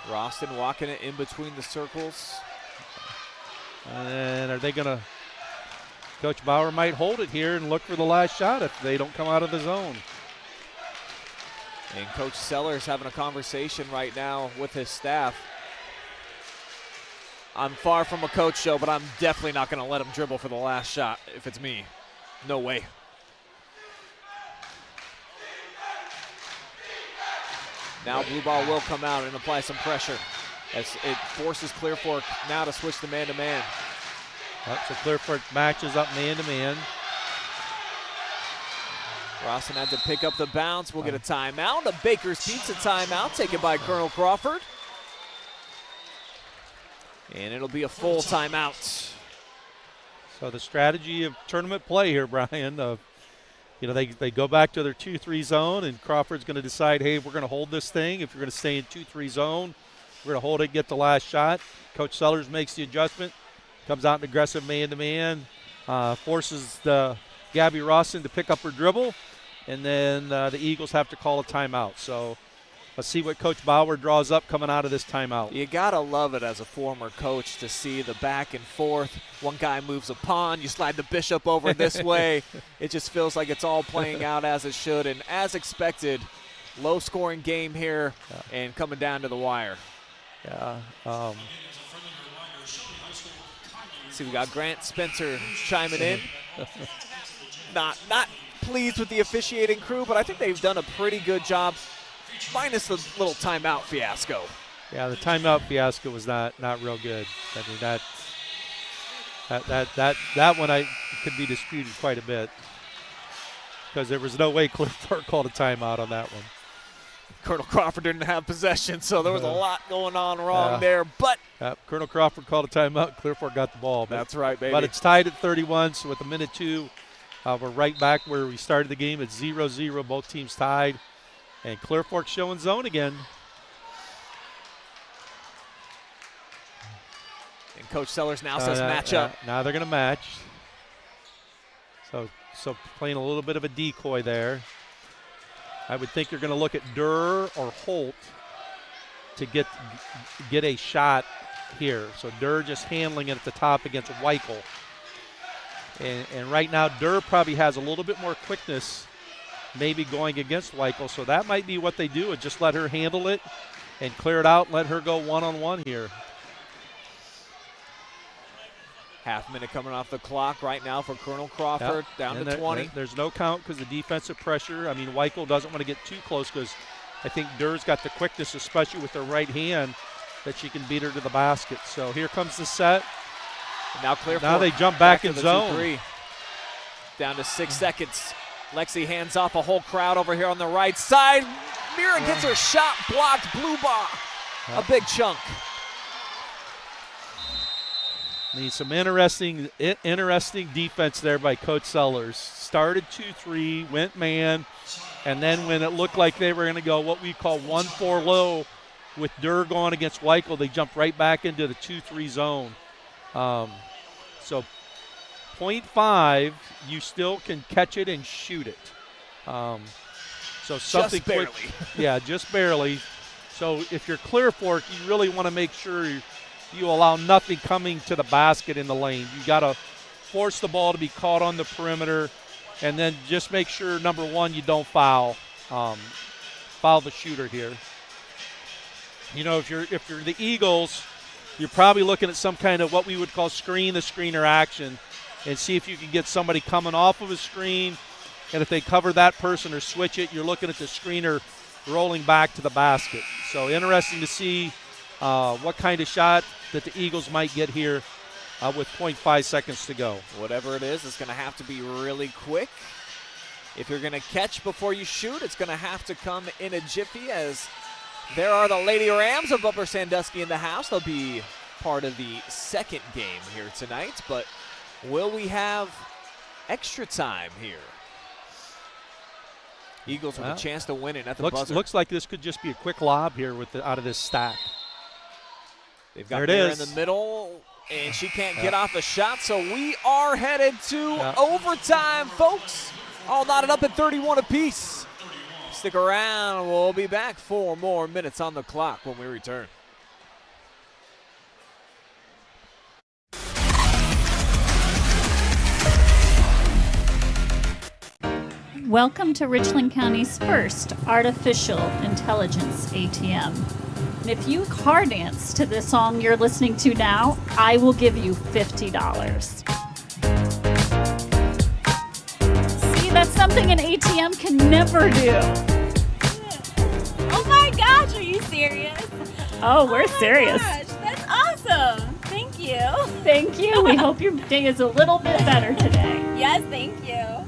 Roston walking it in between the circles. And are they going to? Coach Bauer might hold it here and look for the last shot if they don't come out of the zone. And Coach Sellers having a conversation right now with his staff. I'm far from a coach show, but I'm definitely not going to let him dribble for the last shot if it's me. No way. Now blue ball will come out and apply some pressure as it forces Clear Fork now to switch to man-to-man. So Clear Fork matches up man-to-man. Roston had to pick up the bounce. We'll get a timeout. A Baker's Pizza timeout taken by Colonel Crawford. And it'll be a full timeout. So the strategy of tournament play here, Brian, they go back to their 2-3 zone, and Crawford's going to decide, hey, we're going to hold this thing. If you're going to stay in 2-3 zone, we're going to hold it, get the last shot. Coach Sellers makes the adjustment, comes out in aggressive man-to-man, forces Gabby Roston to pick up her dribble, and then the Eagles have to call a timeout. So let's see what Coach Bauer draws up coming out of this timeout. You got to love it as a former coach to see the back and forth. One guy moves a pawn, you slide the bishop over this way. It just feels like it's all playing out as it should. And as expected, low-scoring game here and coming down to the wire. Yeah. See, we got Grant Spencer chiming in. Not pleased with the officiating crew, but I think they've done a pretty good job, minus the little timeout fiasco. Yeah, the timeout fiasco was not real good. I mean, that one could be disputed quite a bit because there was no way Clear Fork called a timeout on that one. Colonel Crawford didn't have possession, so there was a lot going on wrong there. But Colonel Crawford called a timeout. Clear Fork got the ball. That's right, baby. But it's tied at 31, so with a minute 2, we're right back where we started the game at 0-0. Both teams tied. And Clear Fork showing zone again. And Coach Sellers now says match up. Now they're going to match. So playing a little bit of a decoy there. I would think you're going to look at Durr or Holt to get a shot here. So Durr just handling it at the top against Weichel. And right now Durr probably has a little bit more quickness maybe going against Weichel. So that might be what they do, is just let her handle it and clear it out and let her go one-on-one here. Half minute coming off the clock right now for Colonel Crawford, down to 20. There's no count because the defensive pressure. I mean, Weichel doesn't want to get too close because I think Durr's got the quickness, especially with her right hand, that she can beat her to the basket. So here comes the set. And now Clear Fork. Now they jump back in zone. 2-3. Down to 6 seconds. Lexi hands off a whole crowd over here on the right side. Mira gets her shot blocked. Blue bar. A big chunk. I mean, some interesting defense there by Coach Sellers. Started 2-3, went man, and then when it looked like they were going to go what we call 1-4 low with Durr going against Weichel, they jumped right back into the 2-3 zone. So 0.5, you still can catch it and shoot it. So something just barely. quick. Yeah, just barely. So if you're Clear Fork, you really want to make sure you allow nothing coming to the basket in the lane. You got to force the ball to be caught on the perimeter, and then just make sure, number one, you don't foul the shooter here. You know, if you're the Eagles, you're probably looking at some kind of what we would call screen the screener action and see if you can get somebody coming off of a screen, and if they cover that person or switch it, you're looking at the screener rolling back to the basket. So interesting to see what kind of shot that the Eagles might get here with 0.5 seconds to go. Whatever it is, it's going to have to be really quick. If you're going to catch before you shoot, it's going to have to come in a jiffy, as there are the Lady Rams of Upper Sandusky in the house. They'll be part of the second game here tonight, but will we have extra time here? Eagles with a chance to win it at the buzzer. Looks like this could just be a quick lob here out of this stack. They've got Mira in the middle, and she can't get off a shot, so we are headed to overtime, folks. All knotted up at 31 apiece. Stick around. We'll be back. 4 more minutes on the clock when we return. Welcome to Richland County's first artificial intelligence ATM. And if you car dance to this song you're listening to now, I will give you $50. See, that's something an ATM can never do. Oh my gosh, are you serious? Oh, we're serious. Gosh, that's awesome. Thank you. Thank you. We hope your day is a little bit better today. Yes, thank you.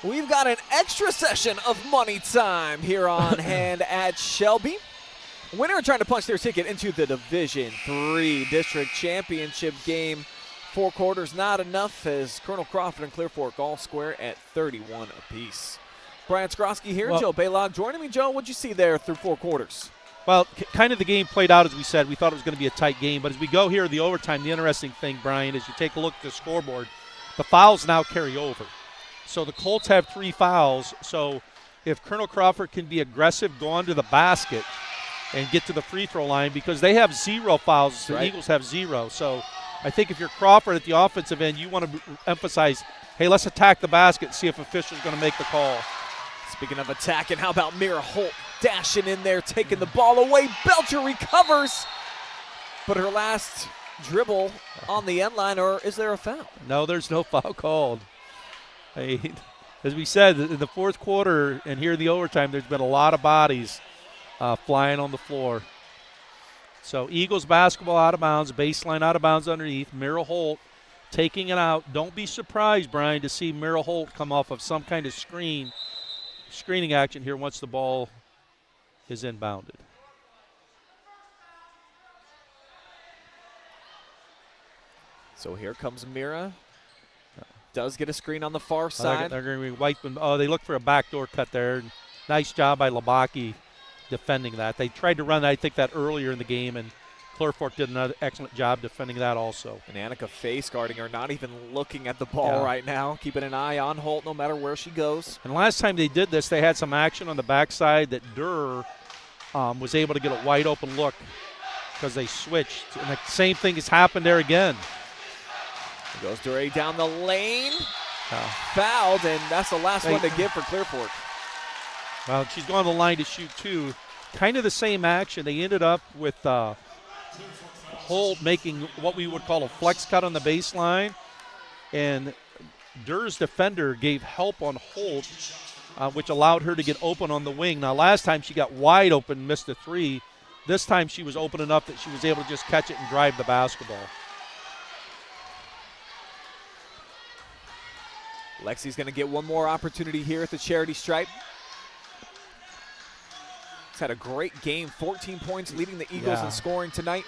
We've got an extra session of money time here on hand at Shelby. Winner trying to punch their ticket into the Division III District Championship game. 4 quarters not enough, as Colonel Crawford and Clear Fork all square at 31 apiece. Brian Skowronski here, Joe Balogh joining me. Joe, what'd you see there through 4 quarters? Well, kind of the game played out as we said. We thought it was going to be a tight game, but as we go here in the overtime, the interesting thing, Brian, is you take a look at the scoreboard. The fouls now carry over. So the Colts have 3 fouls. So if Colonel Crawford can be aggressive, go onto the basket and get to the free throw line, because they have 0 fouls. The Eagles have 0. So I think if you're Crawford at the offensive end, you want to emphasize, hey, let's attack the basket and see if official's going to make the call. Speaking of attacking, how about Mira Holt dashing in there, taking the ball away. Belcher recovers, but her last dribble on the end line, or is there a foul? No, there's no foul called. As we said, in the 4th quarter and here in the overtime, there's been a lot of bodies flying on the floor. So Eagles basketball out of bounds, baseline out of bounds underneath. Mira Holt taking it out. Don't be surprised, Brian, to see Mira Holt come off of some kind of screening action here once the ball is inbounded. So here comes Mira. Does get a screen on the far side. They're going to be wiping. Oh, they look for a backdoor cut there. Nice job by Labaki defending that. They tried to run, I think, that earlier in the game, and Clear Fork did another excellent job defending that also. And Annika face guarding her, not even looking at the ball right now, keeping an eye on Holt no matter where she goes. And last time they did this, they had some action on the backside that Durr was able to get a wide open look because they switched. And the same thing has happened there again. Goes Durr down the lane, fouled, and that's the last one to give for Clear Fork. Well, she's going to the line to shoot too. Kind of the same action. They ended up with Holt making what we would call a flex cut on the baseline, and Durr's defender gave help on Holt, which allowed her to get open on the wing. Now, last time she got wide open, missed a 3. This time she was open enough that she was able to just catch it and drive the basketball. Lexi's going to get one more opportunity here at the charity stripe. He's had a great game, 14 points, leading the Eagles in scoring tonight.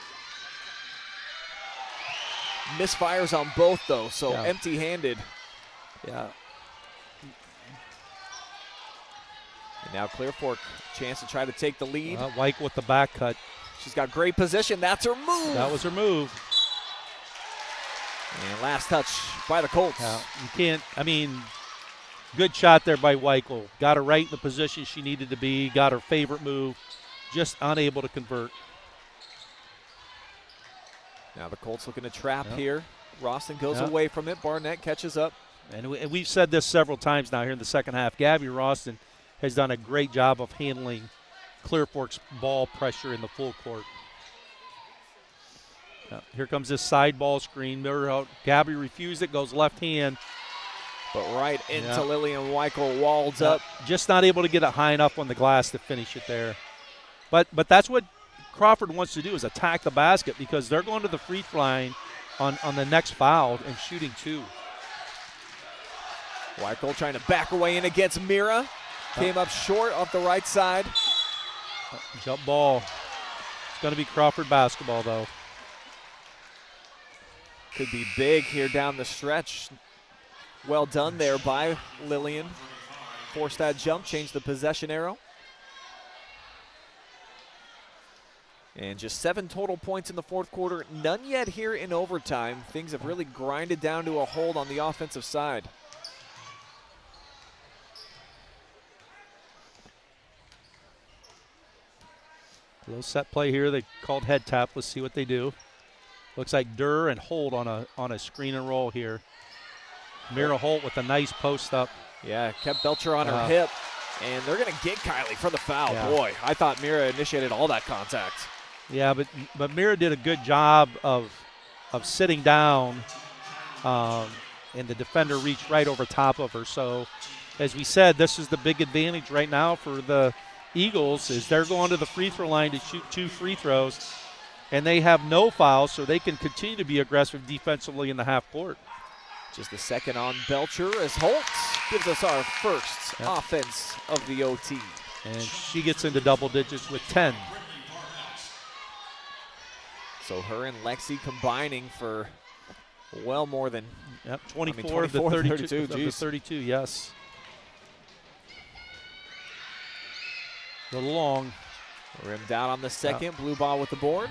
Misfires on both, though, so empty-handed. Yeah. And now Clear Fork, chance to try to take the lead. White with the back cut. She's got great position. That's her move. That was her move. And last touch by the Colts. You can't, good shot there by Weichel. Got her right in the position she needed to be, got her favorite move, just unable to convert. Now the Colts looking to trap here. Roston goes away from it. Barnett catches up. And we've said this several times now here in the second half. Gabby Roston has done a great job of handling Clear Fork's ball pressure in the full court. Here comes this side ball screen. Mira Holt. Gabby refused it, goes left hand. But right into Lillian Weichel, walled up. Just not able to get it high enough on the glass to finish it there. But that's what Crawford wants to do, is attack the basket, because they're going to the free throw line on the next foul and shooting 2. Weichel trying to back away in against Mira. Came up short off the right side. Jump ball. It's going to be Crawford basketball, though. Could be big here down the stretch. Well done there by Lillian. Forced that jump, changed the possession arrow. And just 7 total points in the fourth quarter. None yet here in overtime. Things have really grinded down to a hold on the offensive side. A little set play here. They called head tap. Let's see what they do. Looks like Durr and Holt on a screen and roll here. Mira Holt with a nice post up. Yeah, kept Belcher on her hip. And they're going to get Kylie for the foul. Yeah. Boy, I thought Mira initiated all that contact. Yeah, but Mira did a good job of sitting down, and the defender reached right over top of her. So, as we said, this is the big advantage right now for the Eagles, is they're going to the free throw line to shoot 2 free throws, and they have no fouls, so they can continue to be aggressive defensively in the half court. Just the second on Belcher as Holt gives us our first offense of the OT. And she gets into double digits with 10. So her and Lexi combining for well more than 24 of the 32. Of the 32, yes. A little long. Rimmed out on the second. Blue ball with the board.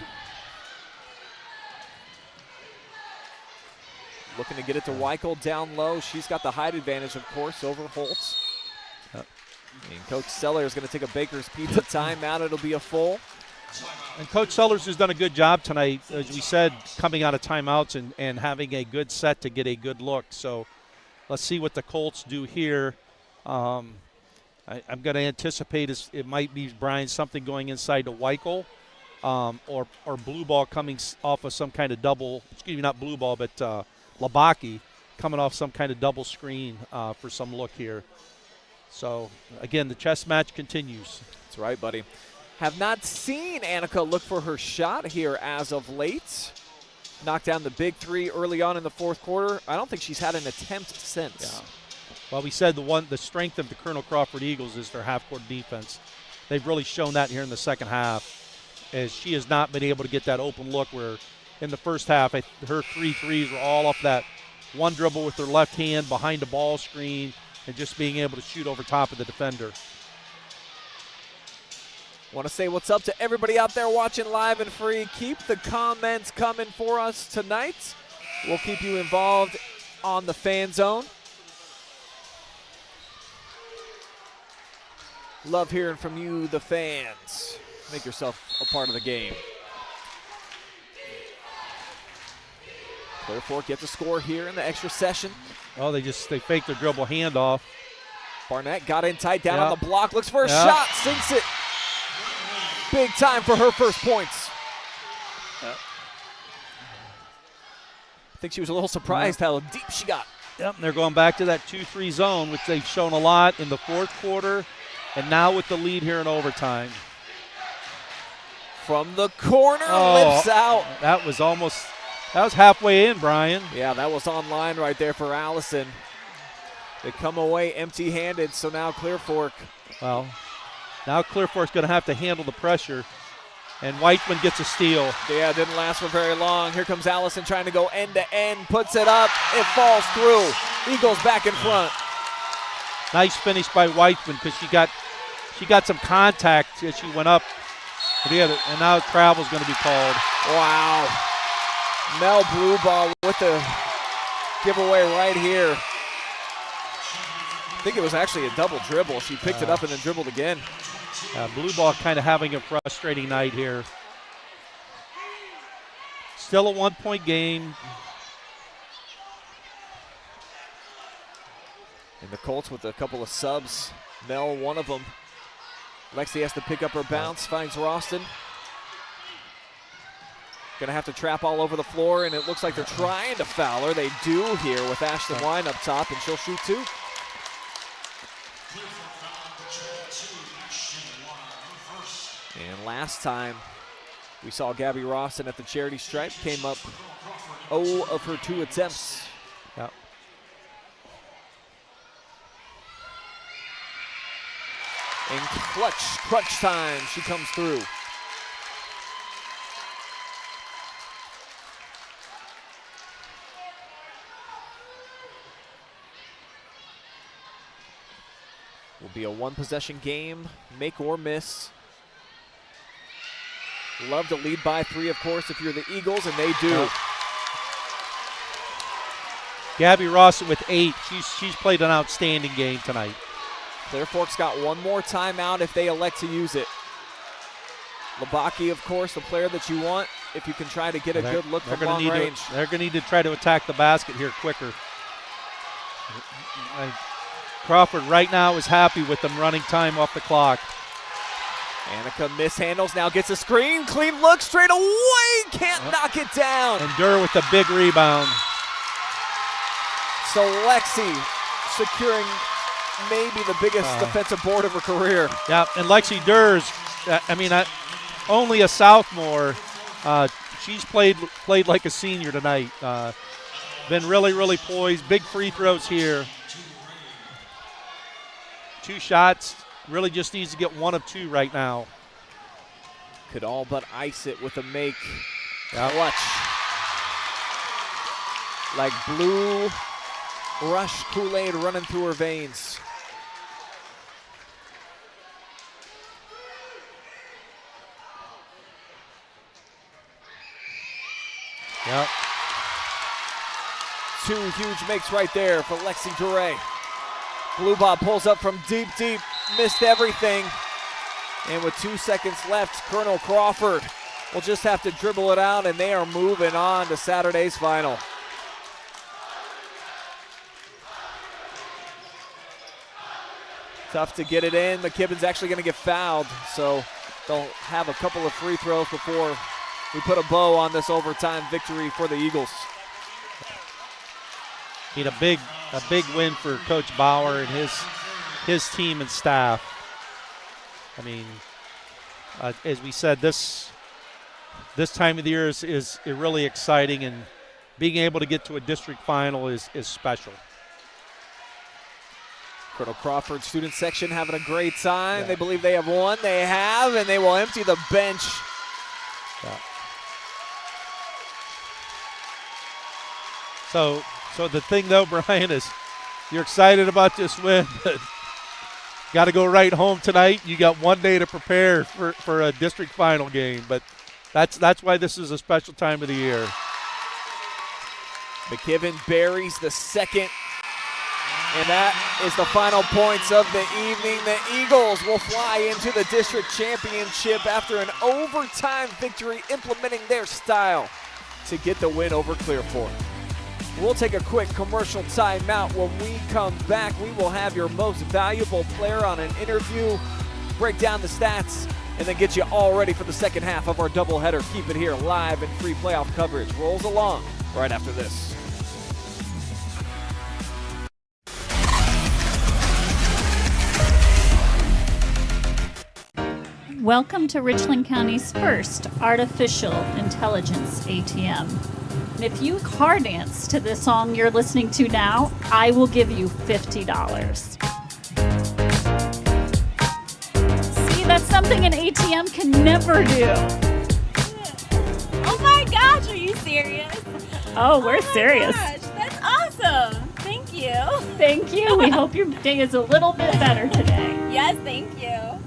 Looking to get it to Weichel down low. She's got the height advantage, of course, over Holt. And Coach Seller is going to take a Baker's Pizza timeout. It'll be a full. And Coach Sellers has done a good job tonight, as we said, coming out of timeouts and having a good set to get a good look. So let's see what the Colts do here. I'm going to anticipate it might be, Brian, something going inside to Weichel, or blue ball coming off of some kind of double, excuse me, not blue ball, but Labaki coming off some kind of double screen for some look here. So, again, the chess match continues. That's right, buddy. Have not seen Annika look for her shot here as of late. Knocked down the big 3 early on in the fourth quarter. I don't think she's had an attempt since. Yeah. Well, we said the strength of the Colonel Crawford Eagles is their half-court defense. They've really shown that here in the second half, as she has not been able to get that open look where in the first half her 3 threes were all off that one dribble with her left hand behind the ball screen and just being able to shoot over top of the defender. Want to say what's up to everybody out there watching live and free. Keep the comments coming for us tonight. We'll keep you involved on the fan zone. Love hearing from you, the fans. Make yourself a part of the game. Clear Fork gets a score here in the extra session. Oh, they faked their dribble handoff. Barnett got in tight, down on the block, looks for a shot, sinks it. Big time for her first points. I think she was a little surprised how deep she got. Yep, and they're going back to that 2-3 zone, which they've shown a lot in the fourth quarter, and now with the lead here in overtime. From the corner, lifts out. That was halfway in, Brian. Yeah, that was on line right there for Allison. They come away empty-handed, so now Clear Fork. Well, now Clear Fork's going to have to handle the pressure, and Whiteman gets a steal. Yeah, it didn't last for very long. Here comes Allison trying to go end-to-end, puts it up, it falls through. Eagles back in front. Nice finish by Whiteman, because she got some contact as she went up. And now travel's going to be called. Wow. Mel Blue Ball with the giveaway right here. I think it was actually a double dribble. She picked it up and then dribbled again. Blue Ball kind of having a frustrating night here. Still a 1-point game. And the Colts with a couple of subs. Mel, one of them. Lexi has to pick up her bounce, finds Roston. Gonna have to trap all over the floor, and it looks like they're trying to foul her. They do here with Ashton Wine up top, and she'll shoot two. And last time we saw Gabby Roston at the charity stripe, came up 0 of her 2 attempts. Yep. In crunch time, she comes through. Will be a 1-possession game, make or miss. Love to lead by 3, of course, if you're the Eagles, and they do. Gabby Rawson with 8. She's played an outstanding game tonight. Clear Fork's got one more timeout if they elect to use it. Labaki, of course, the player that you want if you can try to get a good look from long range. They're going to need to try to attack the basket here quicker. Crawford right now is happy with them running time off the clock. Annika mishandles, now gets a screen. Clean look, straight away, can't knock it down. And Durr with the big rebound. So Lexi securing maybe the biggest defensive board of her career. Yeah, and Lexi Durr's, only a sophomore. She's played like a senior tonight. Been really, really poised. Big free throws here. 2 shots. Really just needs to get 1 of 2 right now. Could all but ice it with a make. Yep. Clutch. Like blue Rush Kool-Aid running through her veins. Yep. 2 huge makes right there for Lexi Duray. Blue Bob pulls up from deep, missed everything. And with 2 seconds left, Colonel Crawford will just have to dribble it out, and they are moving on to Saturday's final. Tough to get it in. McKibben's actually going to get fouled, so they'll have a couple of free throws before we put a bow on this overtime victory for the Eagles. Need a big win for Coach Bauer and his team and staff. I mean, as we said, this time of the year is really exciting, and being able to get to a district final is special. Colonel Crawford student section having a great time. Yeah. They believe they have won. They have, and they will empty the bench. Yeah. So the thing, though, Brian, is you're excited about this win, but got to go right home tonight. You got 1 day to prepare for a district final game, but that's why this is a special time of the year. McKibben buries the second, and that is the final points of the evening. The Eagles will fly into the district championship after an overtime victory, implementing their style to get the win over Clear Fork. We'll take a quick commercial timeout. When we come back, we will have your most valuable player on an interview, break down the stats, and then get you all ready for the second half of our doubleheader. Keep it here live and free playoff coverage rolls along right after this. Welcome to Richland County's first artificial intelligence ATM. And if you car dance to the song you're listening to now, I will give you $50. See, that's something an ATM can never do. Oh my gosh, are you serious? Oh, we're serious. Gosh, that's awesome. Thank you. Thank you. We hope your day is a little bit better today. Yes, thank you.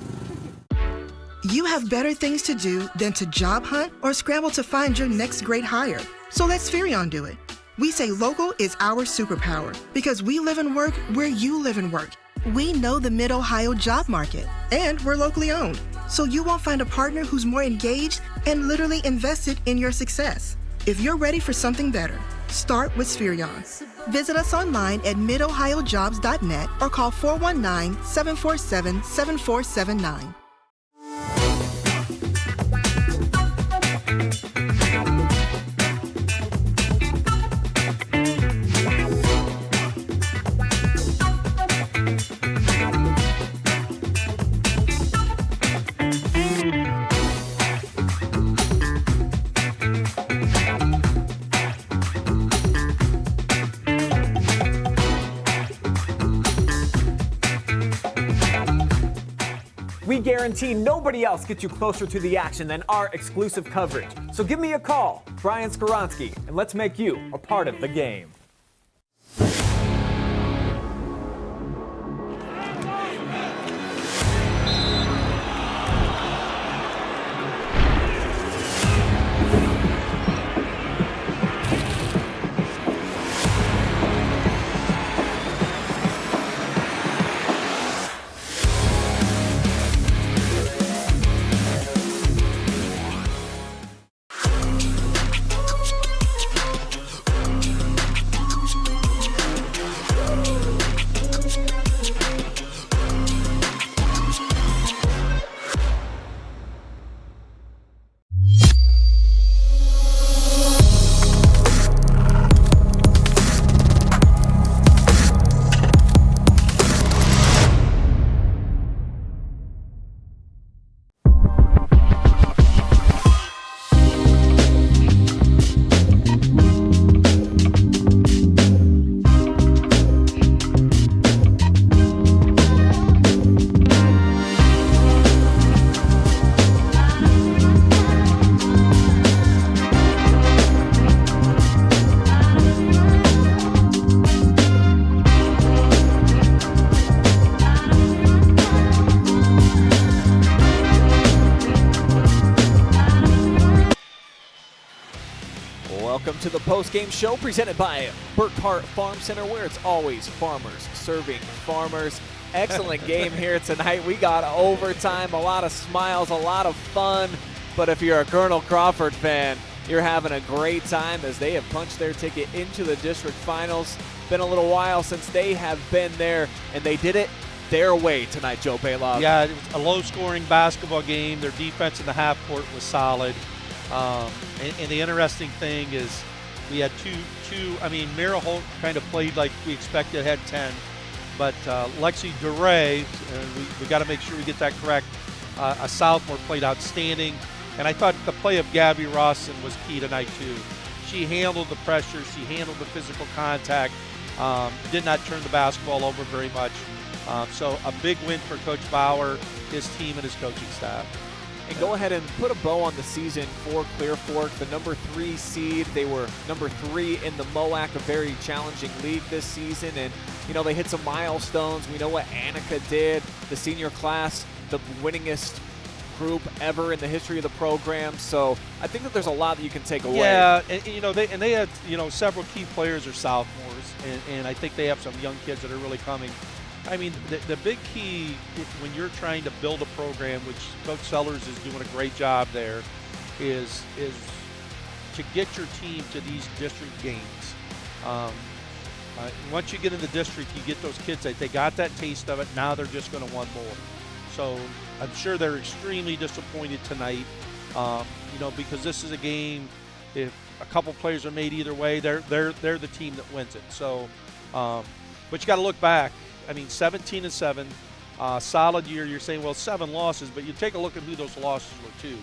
You have better things to do than to job hunt or scramble to find your next great hire. So let SPHERION do it. We say local is our superpower because we live and work where you live and work. We know the Mid-Ohio job market, and we're locally owned. So you won't find a partner who's more engaged and literally invested in your success. If you're ready for something better, start with SPHERION. Visit us online at midohiojobs.net or call 419-747-7479. We guarantee nobody else gets you closer to the action than our exclusive coverage. So give me a call, Brian Skowronski, and let's make you a part of the game. Welcome to the post-game show presented by BURKHART Farm Center, where it's always farmers serving farmers. Excellent game here tonight. We got overtime, a lot of smiles, a lot of fun. But if you're a Colonel Crawford fan, you're having a great time as they have punched their ticket into the district finals. Been a little while since they have been there, and they did it their way tonight, Joe Balogh. Yeah, it was a low-scoring basketball game. Their defense in the half court was solid. And the interesting thing is we had Mira Holt kind of played like we expected, had 10. But Lexi DeRay, we got to make sure we get that correct, a sophomore, played outstanding. And I thought the play of Gabby Rawson was key tonight too. She handled the pressure. She handled the physical contact. Did not turn the basketball over very much. So a big win for Coach Bauer, his team, and his coaching staff. And go ahead and put a bow on the season for Clear Fork, the number 3 seed. They were number 3 in the MOAC, a very challenging league this season. And, you know, they hit some milestones. We know what Annika did, the senior class, the winningest group ever in the history of the program. So I think that there's a lot that you can take away. Yeah, and they had several key players are sophomores, and I think they have some young kids that are really coming. I mean, the big key when you're trying to build a program, which Coach Sellers is doing a great job there, is to get your team to these district games. Once you get in the district, you get those kids that they got that taste of it. Now they're just going to want more. So I'm sure they're extremely disappointed tonight, because this is a game. If a couple players are made either way, they're the team that wins it. So, but you got to look back. I mean, 17-7, solid year. You're saying, well, 7 losses, but you take a look at who those losses were too.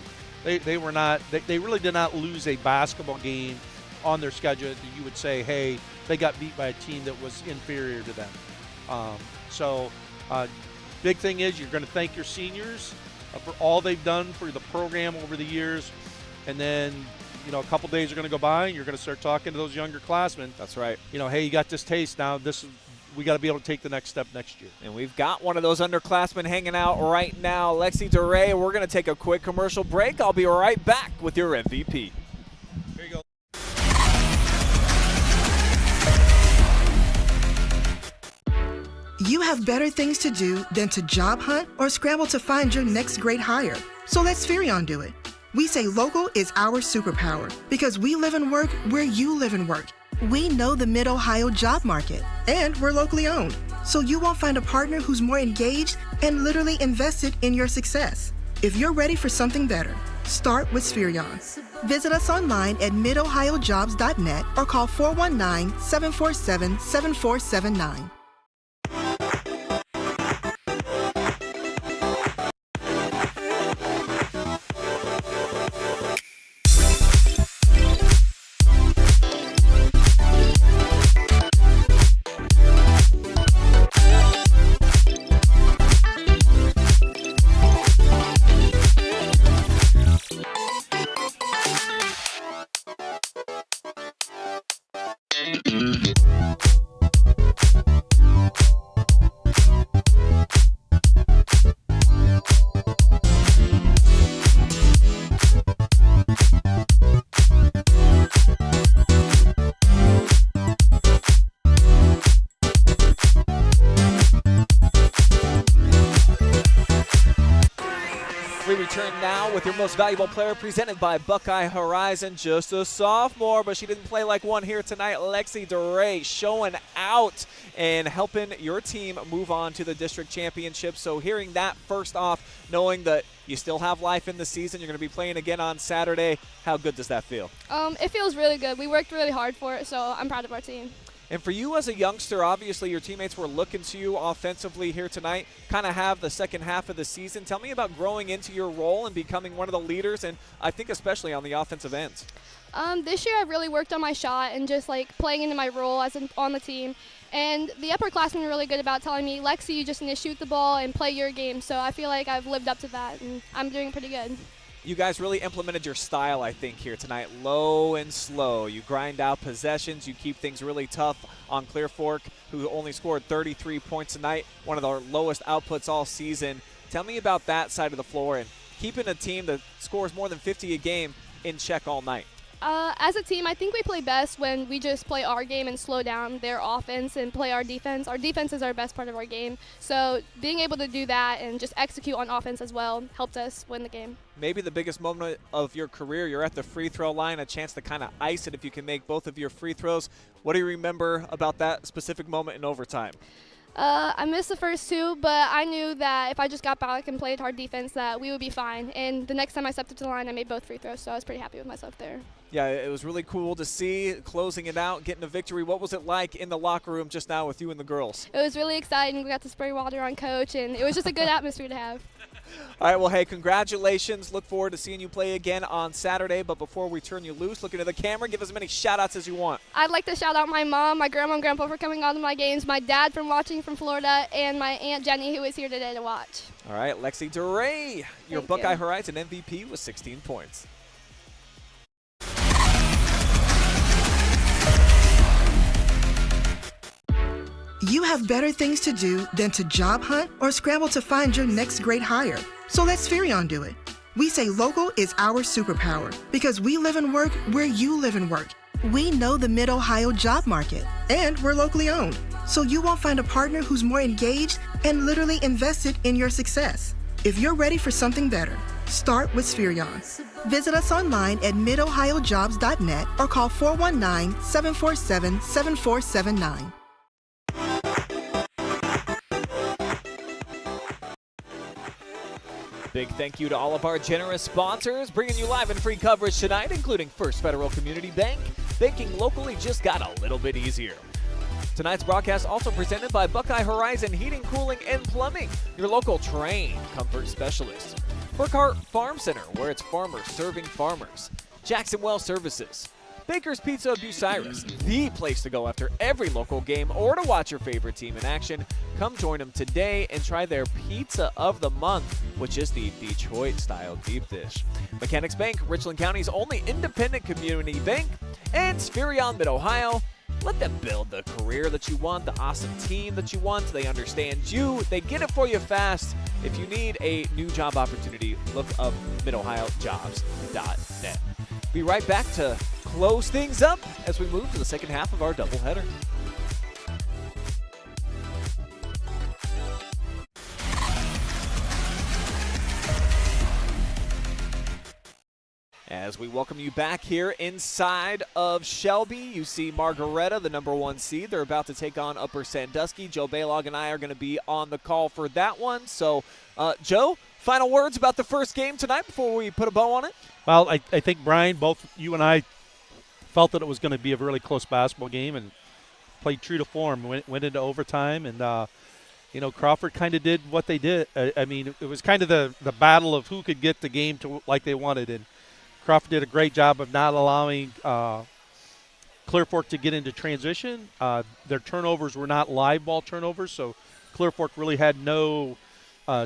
They were not. They really did not lose a basketball game on their schedule that you would say, hey, they got beat by a team that was inferior to them. Big thing is you're going to thank your seniors for all they've done for the program over the years, and then a couple days are going to go by, and you're going to start talking to those younger classmen. That's right. Hey, you got this taste now. We got to be able to take the next step next year. And we've got one of those underclassmen hanging out right now, Lexi DeRay. We're going to take a quick commercial break. I'll be right back with your MVP. Here you go. You have better things to do than to job hunt or scramble to find your next great hire. So let SPHERION do it. We say local is our superpower because we live and work where you live and work. We know the Mid-Ohio job market, and we're locally owned, so you won't find a partner who's more engaged and literally invested in your success. If you're ready for something better, start with SPHERION. Visit us online at midohiojobs.net or call 419-747-7479. We return now with your most valuable player presented by Buckeye Horizon. Just a sophomore, but she didn't play like one here tonight. Lexi DeRay showing out and helping your team move on to the district championship. So hearing that first off, knowing that you still have life in the season, you're going to be playing again on Saturday, how good does that feel? It feels really good. We worked really hard for it, so I'm proud of our team. And for you as a youngster, obviously your teammates were looking to you offensively here tonight, kind of have the second half of the season. Tell me about growing into your role and becoming one of the leaders, and I think especially on the offensive ends. This year I've really worked on my shot and just like playing into my role on the team. And the upperclassmen were really good about telling me, Lexi, you just need to shoot the ball and play your game. So I feel like I've lived up to that, and I'm doing pretty good. You guys really implemented your style, I think, here tonight. Low and slow. You grind out possessions. You keep things really tough on Clear Fork, who only scored 33 points tonight, one of the lowest outputs all season. Tell me about that side of the floor and keeping a team that scores more than 50 a game in check all night. As a team, I think we play best when we just play our game and slow down their offense and play our defense. Our defense is our best part of our game. So being able to do that and just execute on offense as well helped us win the game. Maybe the biggest moment of your career, you're at the free throw line, a chance to kind of ice it if you can make both of your free throws. What do you remember about that specific moment in overtime? I missed the first two, but I knew that if I just got back and played hard defense that we would be fine. And the next time I stepped up to the line, I made both free throws, so I was pretty happy with myself there. Yeah, it was really cool to see, closing it out, getting a victory. What was it like in the locker room just now with you and the girls? It was really exciting. We got to spray water on Coach, and it was just a good atmosphere to have. All right, well, hey, congratulations. Look forward to seeing you play again on Saturday. But before we turn you loose, look into the camera. Give us as many shout-outs as you want. I'd like to shout out my mom, my grandma and grandpa for coming on to my games, my dad from watching from Florida, and my Aunt Jenny, who is here today to watch. All right, Lexi DeRay, your Thank Buckeye you. Horizon MVP with 16 points. You have better things to do than to job hunt or scramble to find your next great hire. So let SPHERION do it. We say local is our superpower because we live and work where you live and work. We know the Mid-Ohio job market, and we're locally owned, so you won't find a partner who's more engaged and literally invested in your success. If you're ready for something better, start with SPHERION. Visit us online at midohiojobs.net or call 419-747-7479. Big thank you to all of our generous sponsors, bringing you live and free coverage tonight, including First Federal Community Bank. Banking locally just got a little bit easier. Tonight's broadcast also presented by Buckeye Horizon Heating, Cooling, and Plumbing, your local trained comfort specialist. BURKHART Farm Center, where it's farmers serving farmers. Jackson Well Services. Baker's Pizza of BUCYRUS, the place to go after every local game or to watch your favorite team in action. Come join them today and try their Pizza of the Month, which is the Detroit-style deep dish. Mechanics Bank, Richland County's only independent community bank. And SPHERION Mid-Ohio. Let them build the career that you want, the awesome team that you want. They understand you. They get it for you fast. If you need a new job opportunity, look up midohiojobs.net. Be right back to close things up as we move to the second half of our doubleheader. As we welcome you back here inside of Shelby, you see Margaretta, the #1 seed. They're about to take on Upper Sandusky. Joe Balogh and I are going to be on the call for that one. So, Joe, final words about the first game tonight before we put a bow on it? Well, I think, Brian, both you and I felt that it was going to be a really close basketball game and played true to form, went into overtime, and Crawford kind of did what they did. I mean, it was kind of the battle of who could get the game to like they wanted, and Crawford did a great job of not allowing Clear Fork to get into transition. Their turnovers were not live ball turnovers, so Clear Fork really had no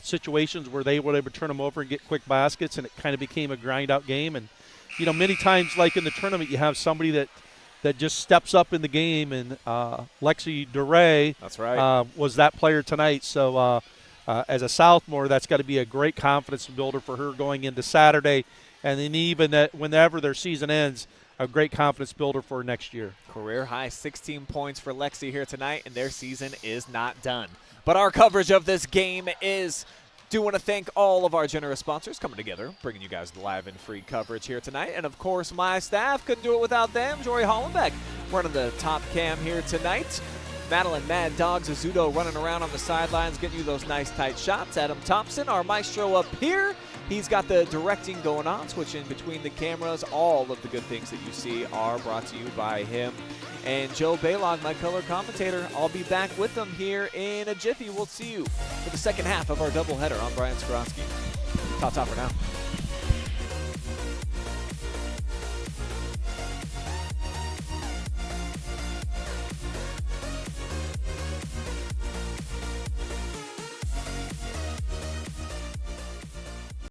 situations where they were able to turn them over and get quick baskets, and it kind of became a grind-out game. And, many times, like in the tournament, you have somebody that just steps up in the game, and Lexi DeRay that's right. Was that player tonight. So as a sophomore, that's got to be a great confidence builder for her going into Saturday. And then even whenever their season ends, a great confidence builder for next year. Career high 16 points for Lexi here tonight, and their season is not done. But our coverage of this game is. Do want to thank all of our generous sponsors coming together, bringing you guys live and free coverage here tonight. And, of course, my staff. Couldn't do it without them. Jory Hollenbeck running the top cam here tonight. Madeline Mad Dogs Azudo running around on the sidelines, getting you those nice tight shots. Adam Thompson, our maestro up here. He's got the directing going on, switching between the cameras. All of the good things that you see are brought to you by him. And Joe Balogh, my color commentator. I'll be back with them here in a jiffy. We'll see you for the second half of our doubleheader on Brian Skowronski. Ta-ta for now.